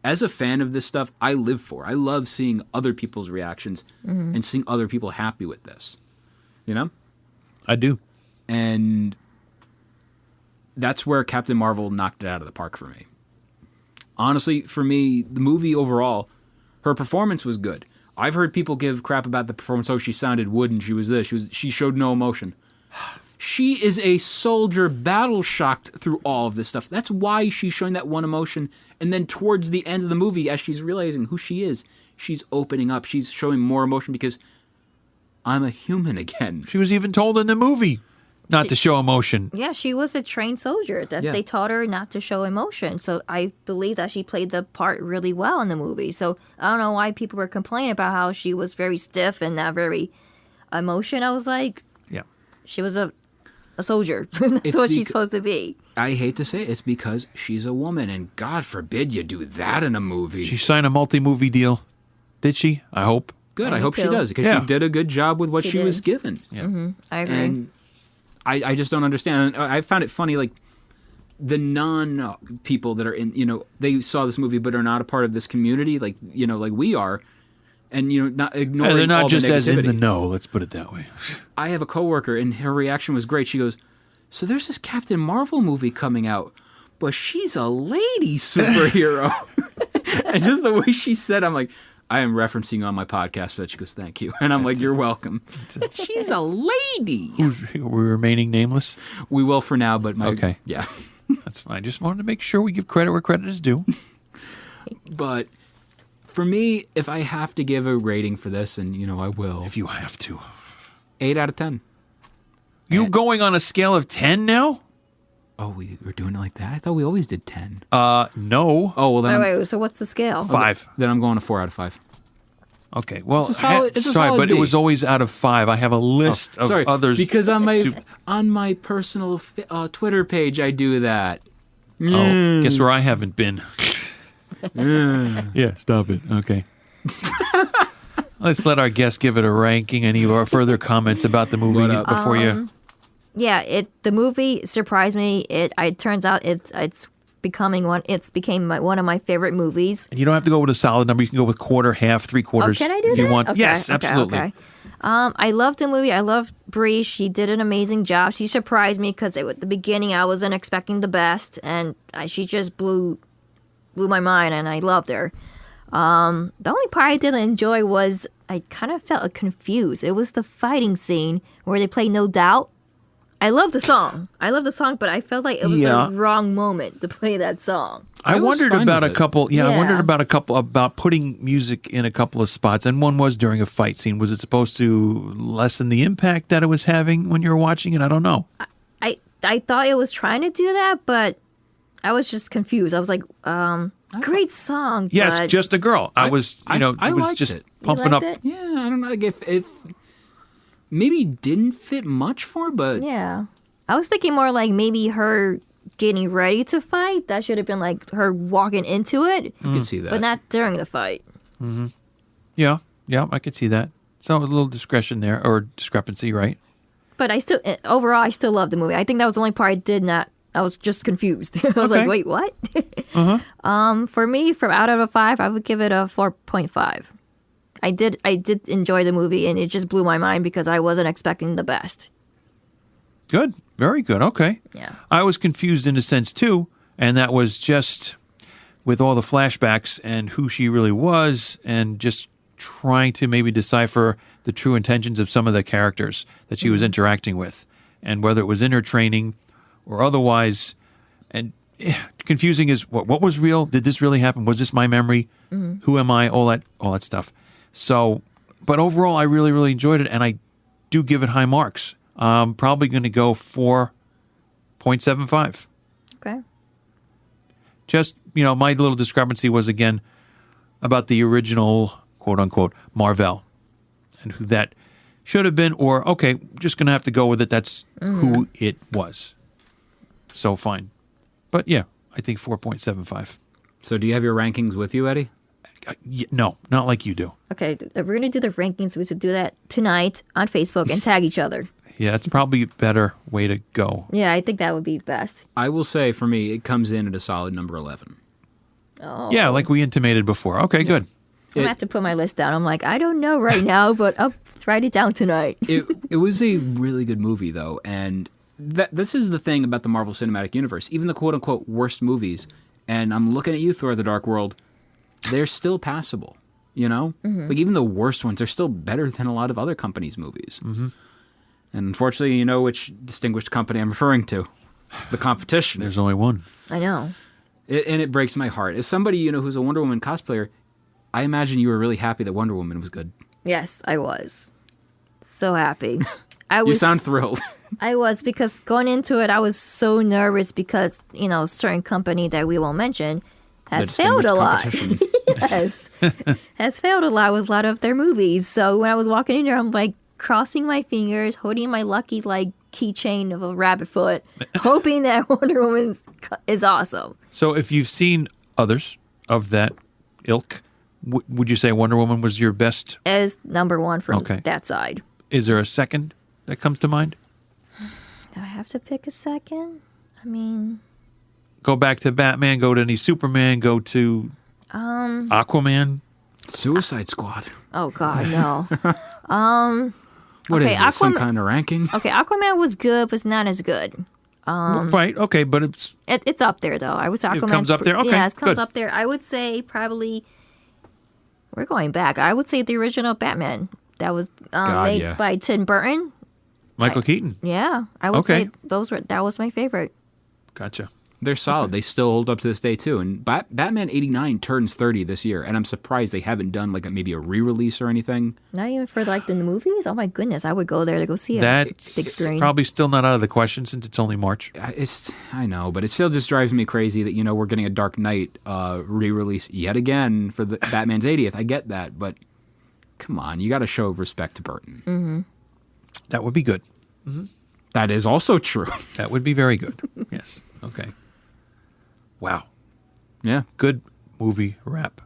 as a fan of this stuff, I live for. I love seeing other people's reactions and seeing other people happy with this. You know? I do. And that's where Captain Marvel knocked it out of the park for me. Honestly, for me, the movie overall, her performance was good. I've heard people give crap about the performance. Oh, she sounded wooden. She was this. She showed no emotion. She is a soldier battle shocked through all of this stuff. That's why she's showing that one emotion. And then towards the end of the movie, as she's realizing who she is, she's opening up. She's showing more emotion because I'm a human again. She was even told in the movie not to show emotion. Yeah, she was a trained soldier that they taught her not to show emotion. So I believe that she played the part really well in the movie. So I don't know why people were complaining about how she was very stiff and not very emotion. I was like, yeah, she was a soldier. That's what she's supposed to be. I hate to say it, it's because she's a woman, and God forbid you do that in a movie. She signed a multi-movie deal. Did she? I hope. Good. I hope she does, because she did a good job with what she was given. Yeah. I agree. And I just don't understand. I found it funny, like, the non-people that are in, they saw this movie but are not a part of this community, like, like we are, and, not ignoring they're not all just the as in negativity. the know, let's put it that way. I have a coworker, and her reaction was great. She goes, so there's this Captain Marvel movie coming out, but she's a lady superhero. And just the way she said, I'm like, I am referencing on my podcast for that. She goes, thank you. And I'm like, you're welcome. She's a lady. We're remaining nameless? We will for now, but okay. Yeah. That's fine. Just wanted to make sure we give credit where credit is due. But for me, if I have to give a rating for this, and I will. If you have to. 8 out of 10. You going on a scale of 10 now? Oh, we're doing it like that? I thought we always did 10. No. Oh, well then. Wait, so what's the scale? 5. Then I'm going to 4 out of 5. Okay. Well, It's a solid but B. it was always out of 5. I have a list of others. Because on my personal Twitter page, I do that. Oh, guess where I haven't been. Yeah, stop it. Okay. Let's let our guest give it a ranking. Any further comments about the movie before you? Yeah, the movie surprised me. It turns out it's became one of my favorite movies. And you don't have to go with a solid number. You can go with quarter, half, 3/4. Oh, can I do if that? you want? Okay, yes, okay, absolutely. Okay. I loved the movie. I loved Brie. She did an amazing job. She surprised me because at the beginning I wasn't expecting the best, and she just blew my mind, and I loved her. The only part I didn't enjoy was I kind of felt confused. It was the fighting scene where they play No Doubt. I love the song, but I felt like it was the wrong moment to play that song. I wondered about a couple. Yeah, I wondered Yeah. about putting music in a couple of spots, and one was during a fight scene. Was it supposed to lessen the impact that it was having when you were watching it? I don't know. I thought it was trying to do that, but I was just confused. I was like, great song. Yes, but Just a Girl. I was, I it was liked just it. pumping You up. liked it? Yeah, I don't know. Like if maybe didn't fit much for, but Yeah. I was thinking more like maybe her getting ready to fight. That should have been like her walking into it, you can see that. but not during the fight. Yeah, I could see that. So a little discretion there, or discrepancy, right? But overall, I still love the movie. I think that was the only part I did not. I was just confused. I was Okay. like, wait, what? For me, from out of a 5, I would give it a 4.5. I did enjoy the movie, and it just blew my mind because I wasn't expecting the best. Good, very good. Okay. Yeah. I was confused in a sense too, and that was just with all the flashbacks and who she really was, and just trying to maybe decipher the true intentions of some of the characters that she was interacting with, and whether it was in her training or otherwise. And confusing is what was real? Did this really happen? Was this my memory? Who am I? All that stuff. So, but overall, I really, really enjoyed it, and I do give it high marks. I'm probably going to go 4.5 0.75. Okay. Just, my little discrepancy was, again, about the original, quote-unquote, Marvel, and who that should have been, or, okay, just going to have to go with it. That's who it was. So fine. But, yeah, I think 4.75. So do you have your rankings with you, Eddie? No, not like you do. Okay, if we're going to do the rankings, we should do that tonight on Facebook and tag each other. Yeah, that's probably a better way to go. Yeah, I think that would be best. I will say, for me, it comes in at a solid number 11. Oh. Yeah, like we intimated before. Okay, good. I'm going to have to put my list down. I'm like, I don't know right now, but I'll write it down tonight. It was a really good movie, though, and this is the thing about the Marvel Cinematic Universe. Even the quote-unquote worst movies, and I'm looking at you, Thor: The Dark World, they're still passable, Mm-hmm. Like, even the worst ones are still better than a lot of other companies' movies. Mm-hmm. And unfortunately, you know which distinguished company I'm referring to. The competition. There's only one. I know. And it breaks my heart. As somebody, who's a Wonder Woman cosplayer, I imagine you were really happy that Wonder Woman was good. Yes, I was. So happy. You sound thrilled. I was, because going into it, I was so nervous because, certain company that we won't mention has failed a lot. Yes. Has failed a lot with a lot of their movies. So when I was walking in there, I'm like crossing my fingers, holding my lucky keychain of a rabbit foot, hoping that Wonder Woman is awesome. So if you've seen others of that ilk, would you say Wonder Woman was your best? As number one from that side. Is there a second that comes to mind? Do I have to pick a second? I mean... Go back to Batman, go to any Superman, go to Aquaman. Suicide Squad. Oh, God, no. What is this, some kind of ranking? Okay, Aquaman was good, but it's not as good. Right, okay, but it's up there, though. I would say Aquaman... It comes up there? Okay, yeah, it comes good. up there. I would say probably... We're going back. I would say the original Batman. That was made by Tim Burton. Michael Keaton. Yeah, I would say that was my favorite. Gotcha. They're solid. Okay. They still hold up to this day, too. And Batman 89 turns 30 this year, and I'm surprised they haven't done maybe a re-release or anything. Not even for the movies? Oh my goodness, I would go there to go see it. That's big screen. Probably still not out of the question since it's only March. I know, but it still just drives me crazy that, we're getting a Dark Knight re-release yet again for the Batman's 80th. I get that, but come on, you got to show respect to Burton. Mm-hmm. That would be good. Mm-hmm. That is also true. That would be very good. Yes. Okay. Wow. Yeah. Good movie rap.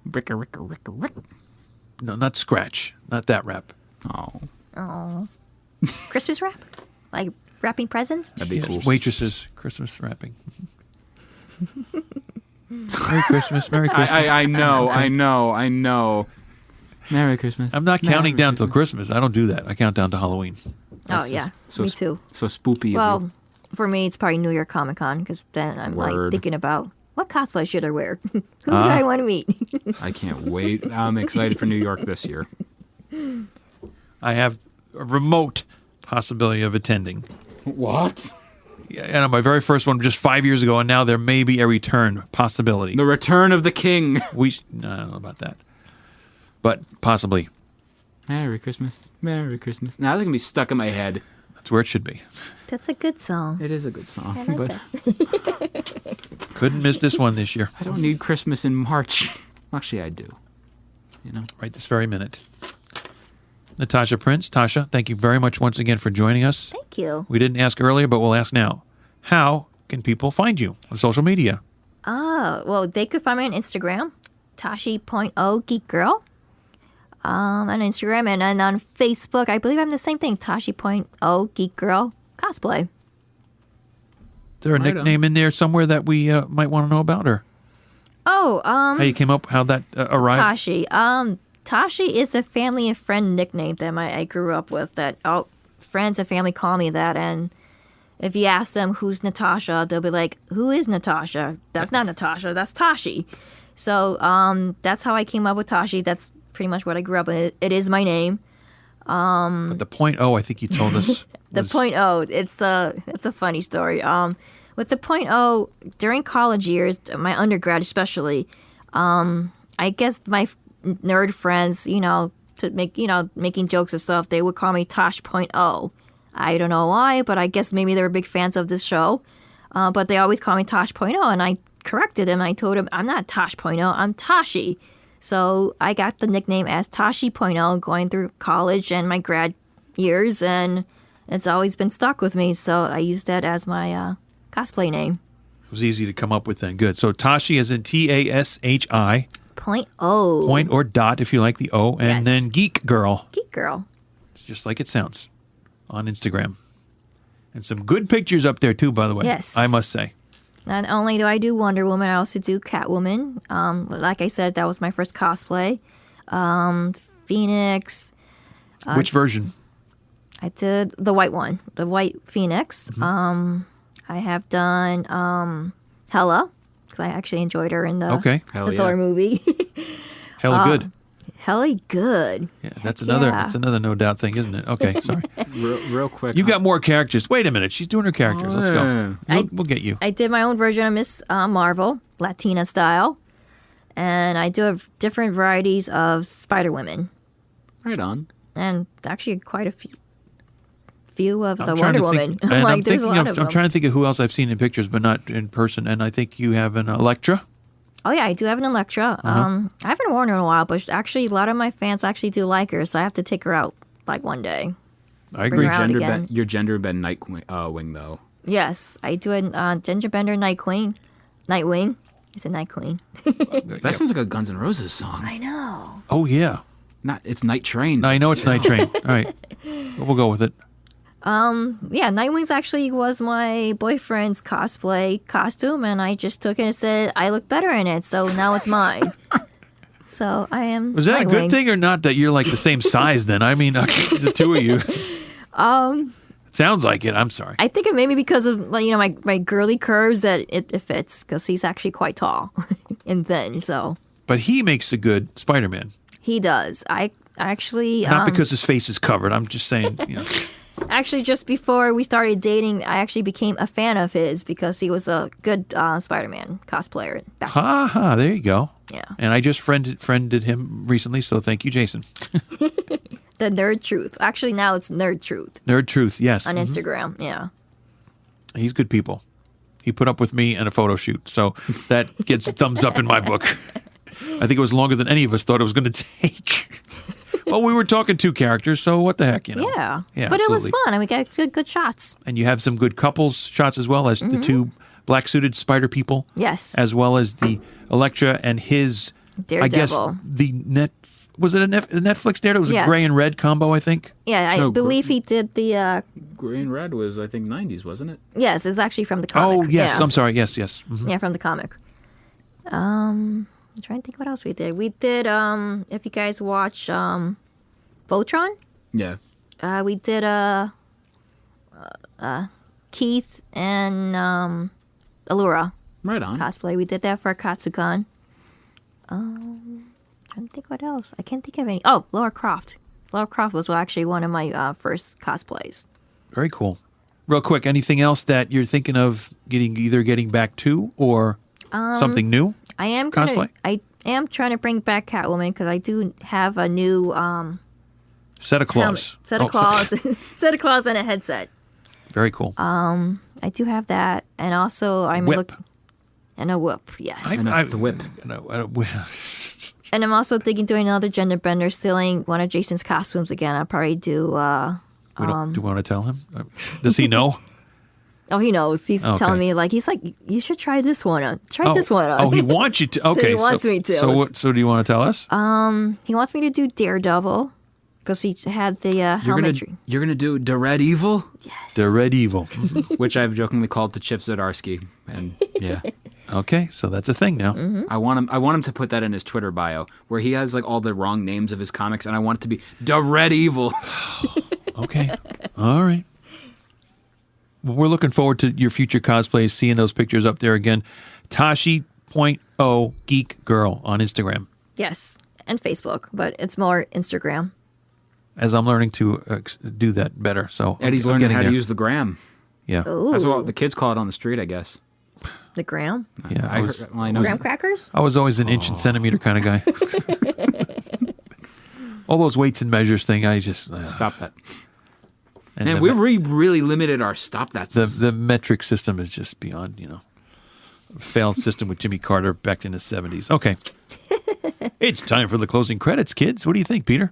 Rick. No, not scratch. Not that rap. Oh. Christmas rap? Like wrapping presents? That'd be cool. Waitresses Christmas wrapping. Merry Christmas. Merry Christmas. I know. Merry Christmas. I'm not counting down till Christmas. I don't do that. I count down to Halloween. Me too. So spoopy. Well, for me, it's probably New York Comic Con, because then I'm thinking about what cosplay should I wear? Who do I want to meet? I can't wait. I'm excited for New York this year. I have a remote possibility of attending. What? Yeah, and my very first one just 5 years ago, and now there may be a return possibility. The return of the king. I don't know about that, but possibly. Merry Christmas. Merry Christmas. Now that's going to be stuck in my head. That's where it should be. That's a good song. It is a good song. I like that. Couldn't miss this one this year. I don't need Christmas in March. Actually, I do. Right this very minute. Natasha Prince. Tasha, thank you very much once again for joining us. Thank you. We didn't ask earlier, but we'll ask now. How can people find you on social media? Well, they could find me on Instagram, Tashi.0geekgirl. On Instagram, and then on Facebook, I believe I'm the same thing, Tashi.0geekgirl cosplay. Is there a nickname in there somewhere that we might want to know about, or how you came up, how that arrived? Tashi. Tashi is a family and friend nickname that I grew up with. That friends and family call me that, and if you ask them who's Natasha, they'll be like, "Who is Natasha? That's not Natasha. That's Tashi." So that's how I came up with Tashi. That's pretty much what I grew up with. It is my name. But the 0.0, I think you told us. The 0.0, it's a funny story. With the 0.0, during college years, my undergrad especially, I guess my nerd friends, to make, making jokes and stuff, they would call me Tosh 0.0. I don't know why, but I guess maybe they were big fans of this show. But they always call me Tosh.0, and I corrected him. I told him, I'm not Tosh.0, I'm Tashi. So I got the nickname as Tashi.0 going through college and my grad years, and it's always been stuck with me. So I used that as my cosplay name. It was easy to come up with then. Good. So Tashi is in Tashi. .0. Point or dot if you like the O. And Yes. then Geek Girl. Geek Girl. It's just like it sounds on Instagram. And some good pictures up there too, by the way. Yes. I must say. Not only do I do Wonder Woman, I also do Catwoman. Like I said, that was my first cosplay. Phoenix. Which version? I did the white one, the white Phoenix. Mm-hmm. I have done Hela, because I actually enjoyed her in the, Okay. the Thor movie. Hella good. Hella good. Yeah, that's another yeah. that's another no doubt thing, isn't it? Okay, sorry. Real quick. You got more characters. Wait a minute. She's doing her characters. Let's go. We'll get you. I did my own version of Miss Marvel, Latina style. And I do have different varieties of Spider-Women. Right on. And actually quite a few of the I'm trying Wonder to Woman. think, and I'm there's a thinking lot of, of I'm them. trying to think of who else I've seen in pictures, but not in person. And I think you have an Elektra. Oh, yeah, I do have an Elektra. I haven't worn her in a while, but actually, a lot of my fans actually do like her, so I have to take her out, like, one day. I agree. her out again. Your gender bend Nightwing, though. Yes, I do a Ginger Bender Nightwing. It's a Night Queen. That sounds like a Guns N' Roses song. I know. Oh, yeah. It's Night Train. I know it's Night Train. All right. We'll go with it. Yeah, Nightwings actually was my boyfriend's cosplay costume, and I just took it and said, I look better in it, so now it's mine. So I am Was that Nightwing. a good thing or not that you're like the same size then? I mean, the two of you. Sounds like it. I'm sorry. I think it may be because of my girly curves that it fits, because he's actually quite tall and thin, so. But he makes a good Spider-Man. He does. I actually... Not because his face is covered. I'm just saying, Actually, just before we started dating, I actually became a fan of his because he was a good Spider-Man cosplayer. Ha ha, there you go. Yeah. And I just friended him recently, so thank you, Jason. The Nerd Truth. Actually, now it's Nerd Truth Nerd Truth, yes. on Instagram. Yeah. He's good people. He put up with me and a photo shoot, so that gets a thumbs up in my book. I think it was longer than any of us thought it was going to take. Well, we were talking two characters, so what the heck, Yeah. Yeah, But absolutely. it was fun, and we got good shots. And you have some good couples shots as well as the two black-suited spider people. Yes. As well as the Elektra and his, Daredevil. I guess, was it a Netflix Daredevil? It was Yes. a gray and red combo, I think. Yeah, I No, believe he did the... Green Red was, I think, 90s, wasn't it? yes, it's actually from the comic. Oh, yes. Yeah. I'm sorry. Yes, yes. Mhm. Yeah, from the comic. I'm trying to think what else we did. We did, if you guys watch Voltron, Yeah. we did Keith and Allura Right on. cosplay. We did that for Katsucon. Trying to think what else. I can't think of any. Oh, Lara Croft. Lara Croft was actually one of my first cosplays. Very cool. Real quick, anything else that you're thinking of getting back to or something new? I am Cosplay? I am trying to bring back Catwoman because I do have a new Set of claws. set of claws, set of claws, and a headset. Very cool. I do have that, and also I'm Whip. and a whip. Yes, The whip. and I'm also thinking doing another gender bender, stealing one of Jason's costumes again. I'll probably do. Do you want to tell him? Does he know? Oh, he knows. He's Okay. telling me he's like, you should try this one on. Try this one on. Oh, he wants you to. Okay, He wants me to. So do you want to tell us? He wants me to do Daredevil because he had the helmet. You're gonna do the Red Evil, The Red Evil. which I've jokingly called to Chip Zdarsky, and yeah. Okay, so that's a thing now. I want him to put that in his Twitter bio, where he has all the wrong names of his comics, and I want it to be the Red Evil. Okay, all right. Well, we're looking forward to your future cosplays, seeing those pictures up there again. Tashi.0 Geek Girl on Instagram. Yes, and Facebook, but it's more Instagram. As I'm learning to do that better, so Eddie's I'm learning getting how there. to use the gram. Yeah, Ooh, That's what the kids call it on the street, I guess. the gram. yeah. I know. Graham crackers? I was always an inch and centimeter kind of guy. All those weights and measures thing, I just Stop that. And we really limited our stop that system. The metric system is just beyond, failed system with Jimmy Carter back in the 70s. Okay. It's time for the closing credits, kids. What do you think, Peter?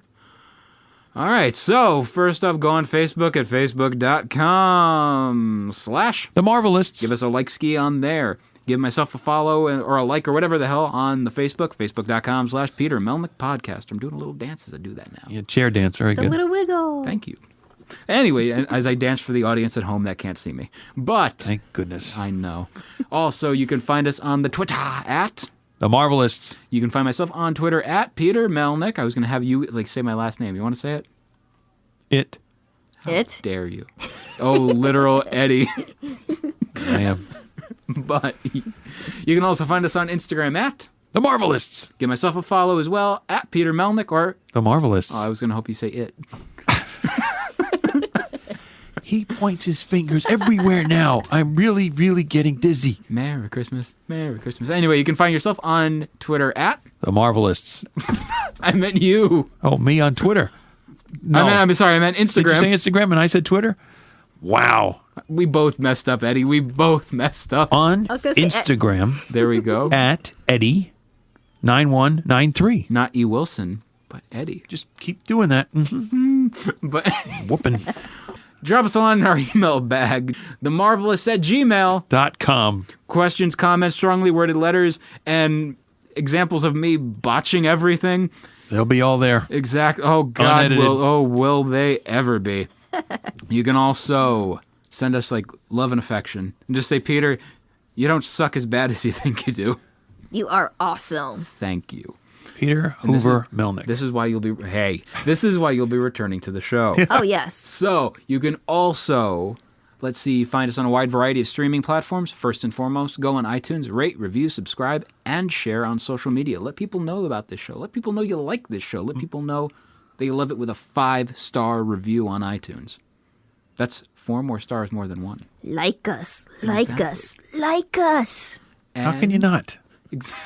All right, so first off, go on Facebook at facebook.com/ The Marvelists. Give us a like ski on there. Give myself a follow or a like or whatever the hell on the Facebook, facebook.com/ Peter Melnick Podcast. I'm doing a little dance as I do that now. Yeah, chair dance. Very good. A little wiggle. Thank you. Anyway, as I dance for the audience at home that can't see me. But thank goodness. I know. Also, you can find us on the Twitter at The Marvelists. You can find myself on Twitter at Peter Melnick. I was going to have you say my last name. You want to say it? How dare you? Oh, literal Eddie. I am. But you can also find us on Instagram at The Marvelists. Give myself a follow as well at Peter Melnick or The Marvelists. Oh, I was going to hope you say it. He points his fingers everywhere now. I'm really, really getting dizzy. Merry Christmas. Merry Christmas. Anyway, you can find yourself on Twitter at The Marvelists. I meant you. Oh, me on Twitter. No. I'm sorry, I meant Instagram. Did you say Instagram and I said Twitter? Wow. We both messed up, Eddie. We both messed up. On Instagram. There we go. At Eddie9193. Not E. Wilson, but Eddie. Just keep doing that. But whooping. Drop us on our email bag, themarvelists@gmail.com. Questions, comments, strongly worded letters, and examples of me botching everything. They'll be all there. Exactly. Oh, God. Will they ever be? You can also send us love and affection. And just say, Peter, you don't suck as bad as you think you do. You are awesome. Thank you. Peter Hoover Melnick. This is why you'll be returning to the show. Oh, yes. So you can also, find us on a wide variety of streaming platforms. First and foremost, go on iTunes, rate, review, subscribe, and share on social media. Let people know about this show. Let people know you like this show. Let people know that you love it with a 5-star review on iTunes. That's 4 more stars more than 1. Like us. Like us. Like us. How can you not?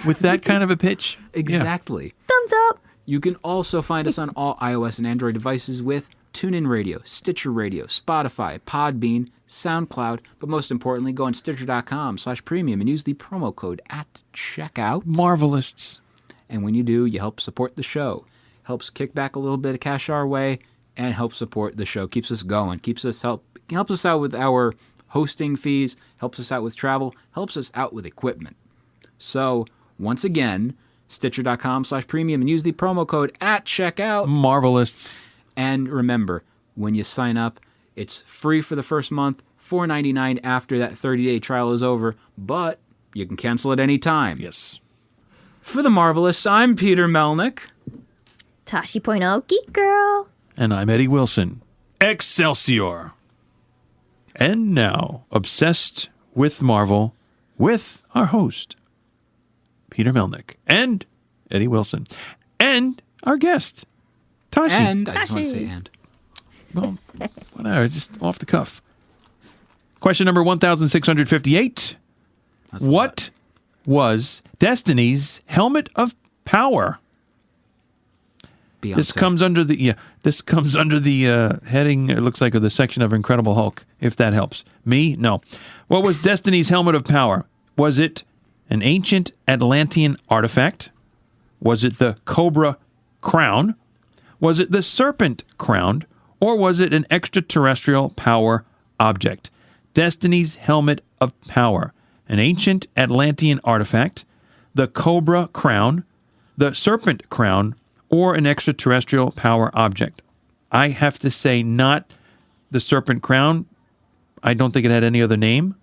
With that kind of a pitch? Exactly. Yeah. Thumbs up. You can also find us on all iOS and Android devices with TuneIn Radio, Stitcher Radio, Spotify, Podbean, SoundCloud, but most importantly, go on Stitcher.com/premium and use the promo code at checkout. Marvelists. And when you do, you help support the show. Helps kick back a little bit of cash our way and helps support the show. Keeps us going. Helps us out with our hosting fees, helps us out with travel, helps us out with equipment. So, once again, Stitcher.com/premium and use the promo code at checkout. Marvelists. And remember, when you sign up, it's free for the first month, $4.99 after that 30-day trial is over, but you can cancel at any time. Yes. For the Marvelists, I'm Peter Melnick. Tashi.0 Geek Girl. And I'm Eddie Wilson. Excelsior. And now, obsessed with Marvel, with our host, Peter Melnick, and Eddie Wilson, and our guest, Tashi. And I just want to say and. Well, whatever, just off the cuff. Question number 1658. What was Destiny's helmet of power? Beyonce. This comes under the heading, it looks like, of the section of Incredible Hulk, if that helps. Me? No. What was Destiny's helmet of power? Was it an ancient Atlantean artifact? Was it the Cobra crown? Was it the Serpent crown? Or was it an extraterrestrial power object? Destiny's helmet of power. An ancient Atlantean artifact, the Cobra crown, the Serpent crown, or an extraterrestrial power object. I have to say not the Serpent crown. I don't think it had any other name.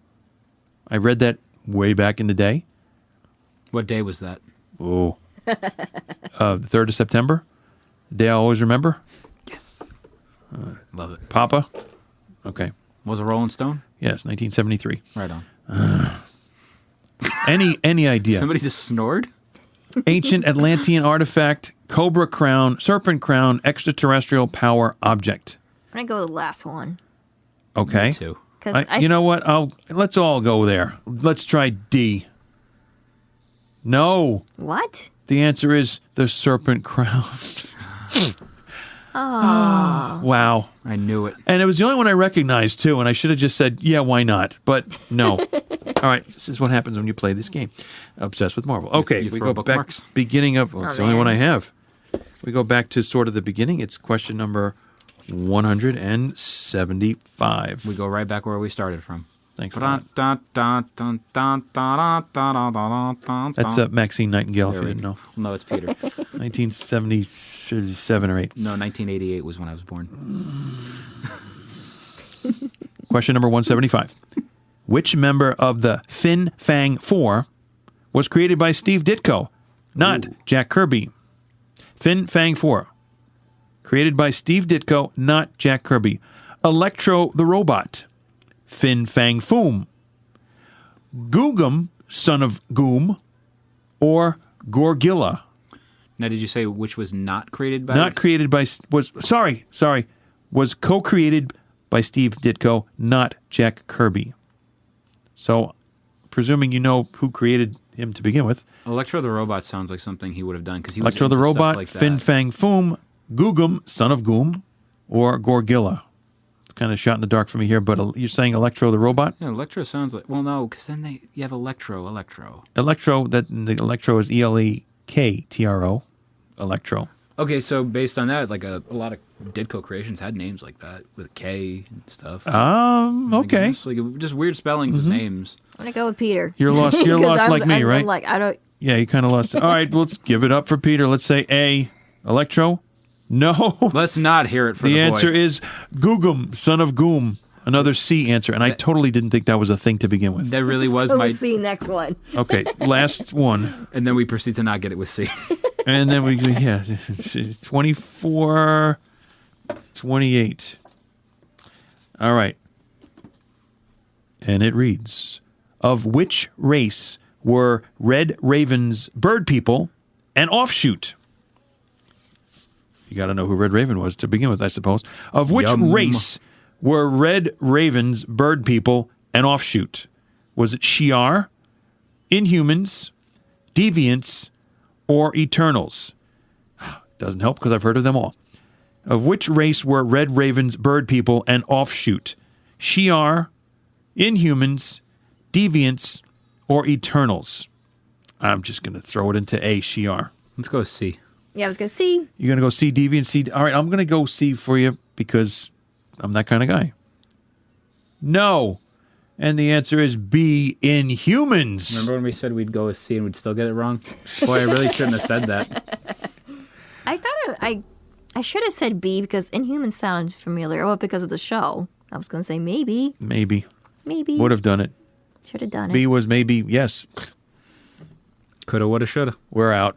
I read that way back in the day. What day was that? Oh. The 3rd of September. The day I always remember. Yes. Love it. Papa. Okay. Was it Rolling Stone? Yes, 1973. Right on. Any idea? Somebody just snored? Ancient Atlantean artifact, Cobra crown, Serpent crown, extraterrestrial power object. I'm going to go with the last one. Okay. Me too. You know what? Let's all go there. Let's try D. No. What? The answer is the Serpent crown. Oh. Wow. I knew it. And it was the only one I recognized, too, and I should have just said, yeah, why not? But no. All right, this is what happens when you play this game. Obsessed with Marvel. Okay, You we throw go back bookmarks? beginning of, well, it's the only man. one I have. We go back to sort of the beginning. It's question number 175. We go right back where we started from. Thanks a lot. That's Maxine Nightingale, if you didn't know. No, it's Peter. 1977 or 8. No, 1988 was when I was born. Question number 175. Which member of the Fin Fang Four was created by Steve Ditko, not Jack Kirby? Fin Fang Four. Created by Steve Ditko, not Jack Kirby. Electro the Robot. Fin Fang Foom. Googum, son of Goom. Or Gorgilla. Now, did you say which was not created by? Not created by, was co-created by Steve Ditko, not Jack Kirby. So, presuming you know who created him to begin with. Electro the Robot sounds like something he would have done because he was Electro the into stuff Robot, like that. Fin Fang Foom, Googum, son of Goom, or Gorgilla. It's kind of shot in the dark for me here, but you're saying Electro the Robot? Yeah, Electro sounds like, well, no, because then you have Electro. Electro, the Electro is ELEKTRO, Electro. Okay, so based on that, like a lot of Ditko creations had names like that with K and stuff. Okay. Just weird spellings of names. I'm gonna go with Peter. You're lost. You're 'Cause lost like me, I'm right? like, I don't. Yeah, you kind of lost. All right, let's give it up for Peter. Let's say A, Electro. No. Let's not hear it for the The boy. answer is Googum, son of Goom. Another C answer, and I totally didn't think that was a thing to begin with. That really was Let's my. see next one. Okay, last one. And then we proceed to not get it with C. And then yeah, 24, 28. All right. And it reads, of which race were Red Raven's bird people an offshoot? You got to know who Red Raven was to begin with, I suppose. Of which Yum. race were Red Raven's bird people an offshoot? Was it Shi'ar, Inhumans, Deviants, or Eternals? Doesn't help because I've heard of them all. Of which race were Red Raven's bird people an offshoot? Shi'ar, Inhumans, Deviants, or Eternals? I'm just going to throw it into A, Shi'ar. Let's go with C. Yeah, I was gonna see. You're going to go C, Deviant, C. All right, I'm going to go C for you because I'm that kind of guy. No. And the answer is B, Inhumans. Remember when we said we'd go with C and we'd still get it wrong? Boy, I really shouldn't have said that. I thought I should have said B because Inhumans sound familiar. Well, because of the show. I was gonna say maybe. Maybe. Maybe. Would have done it. Should have done it. B was maybe, yes. Coulda, woulda, shoulda. We're out.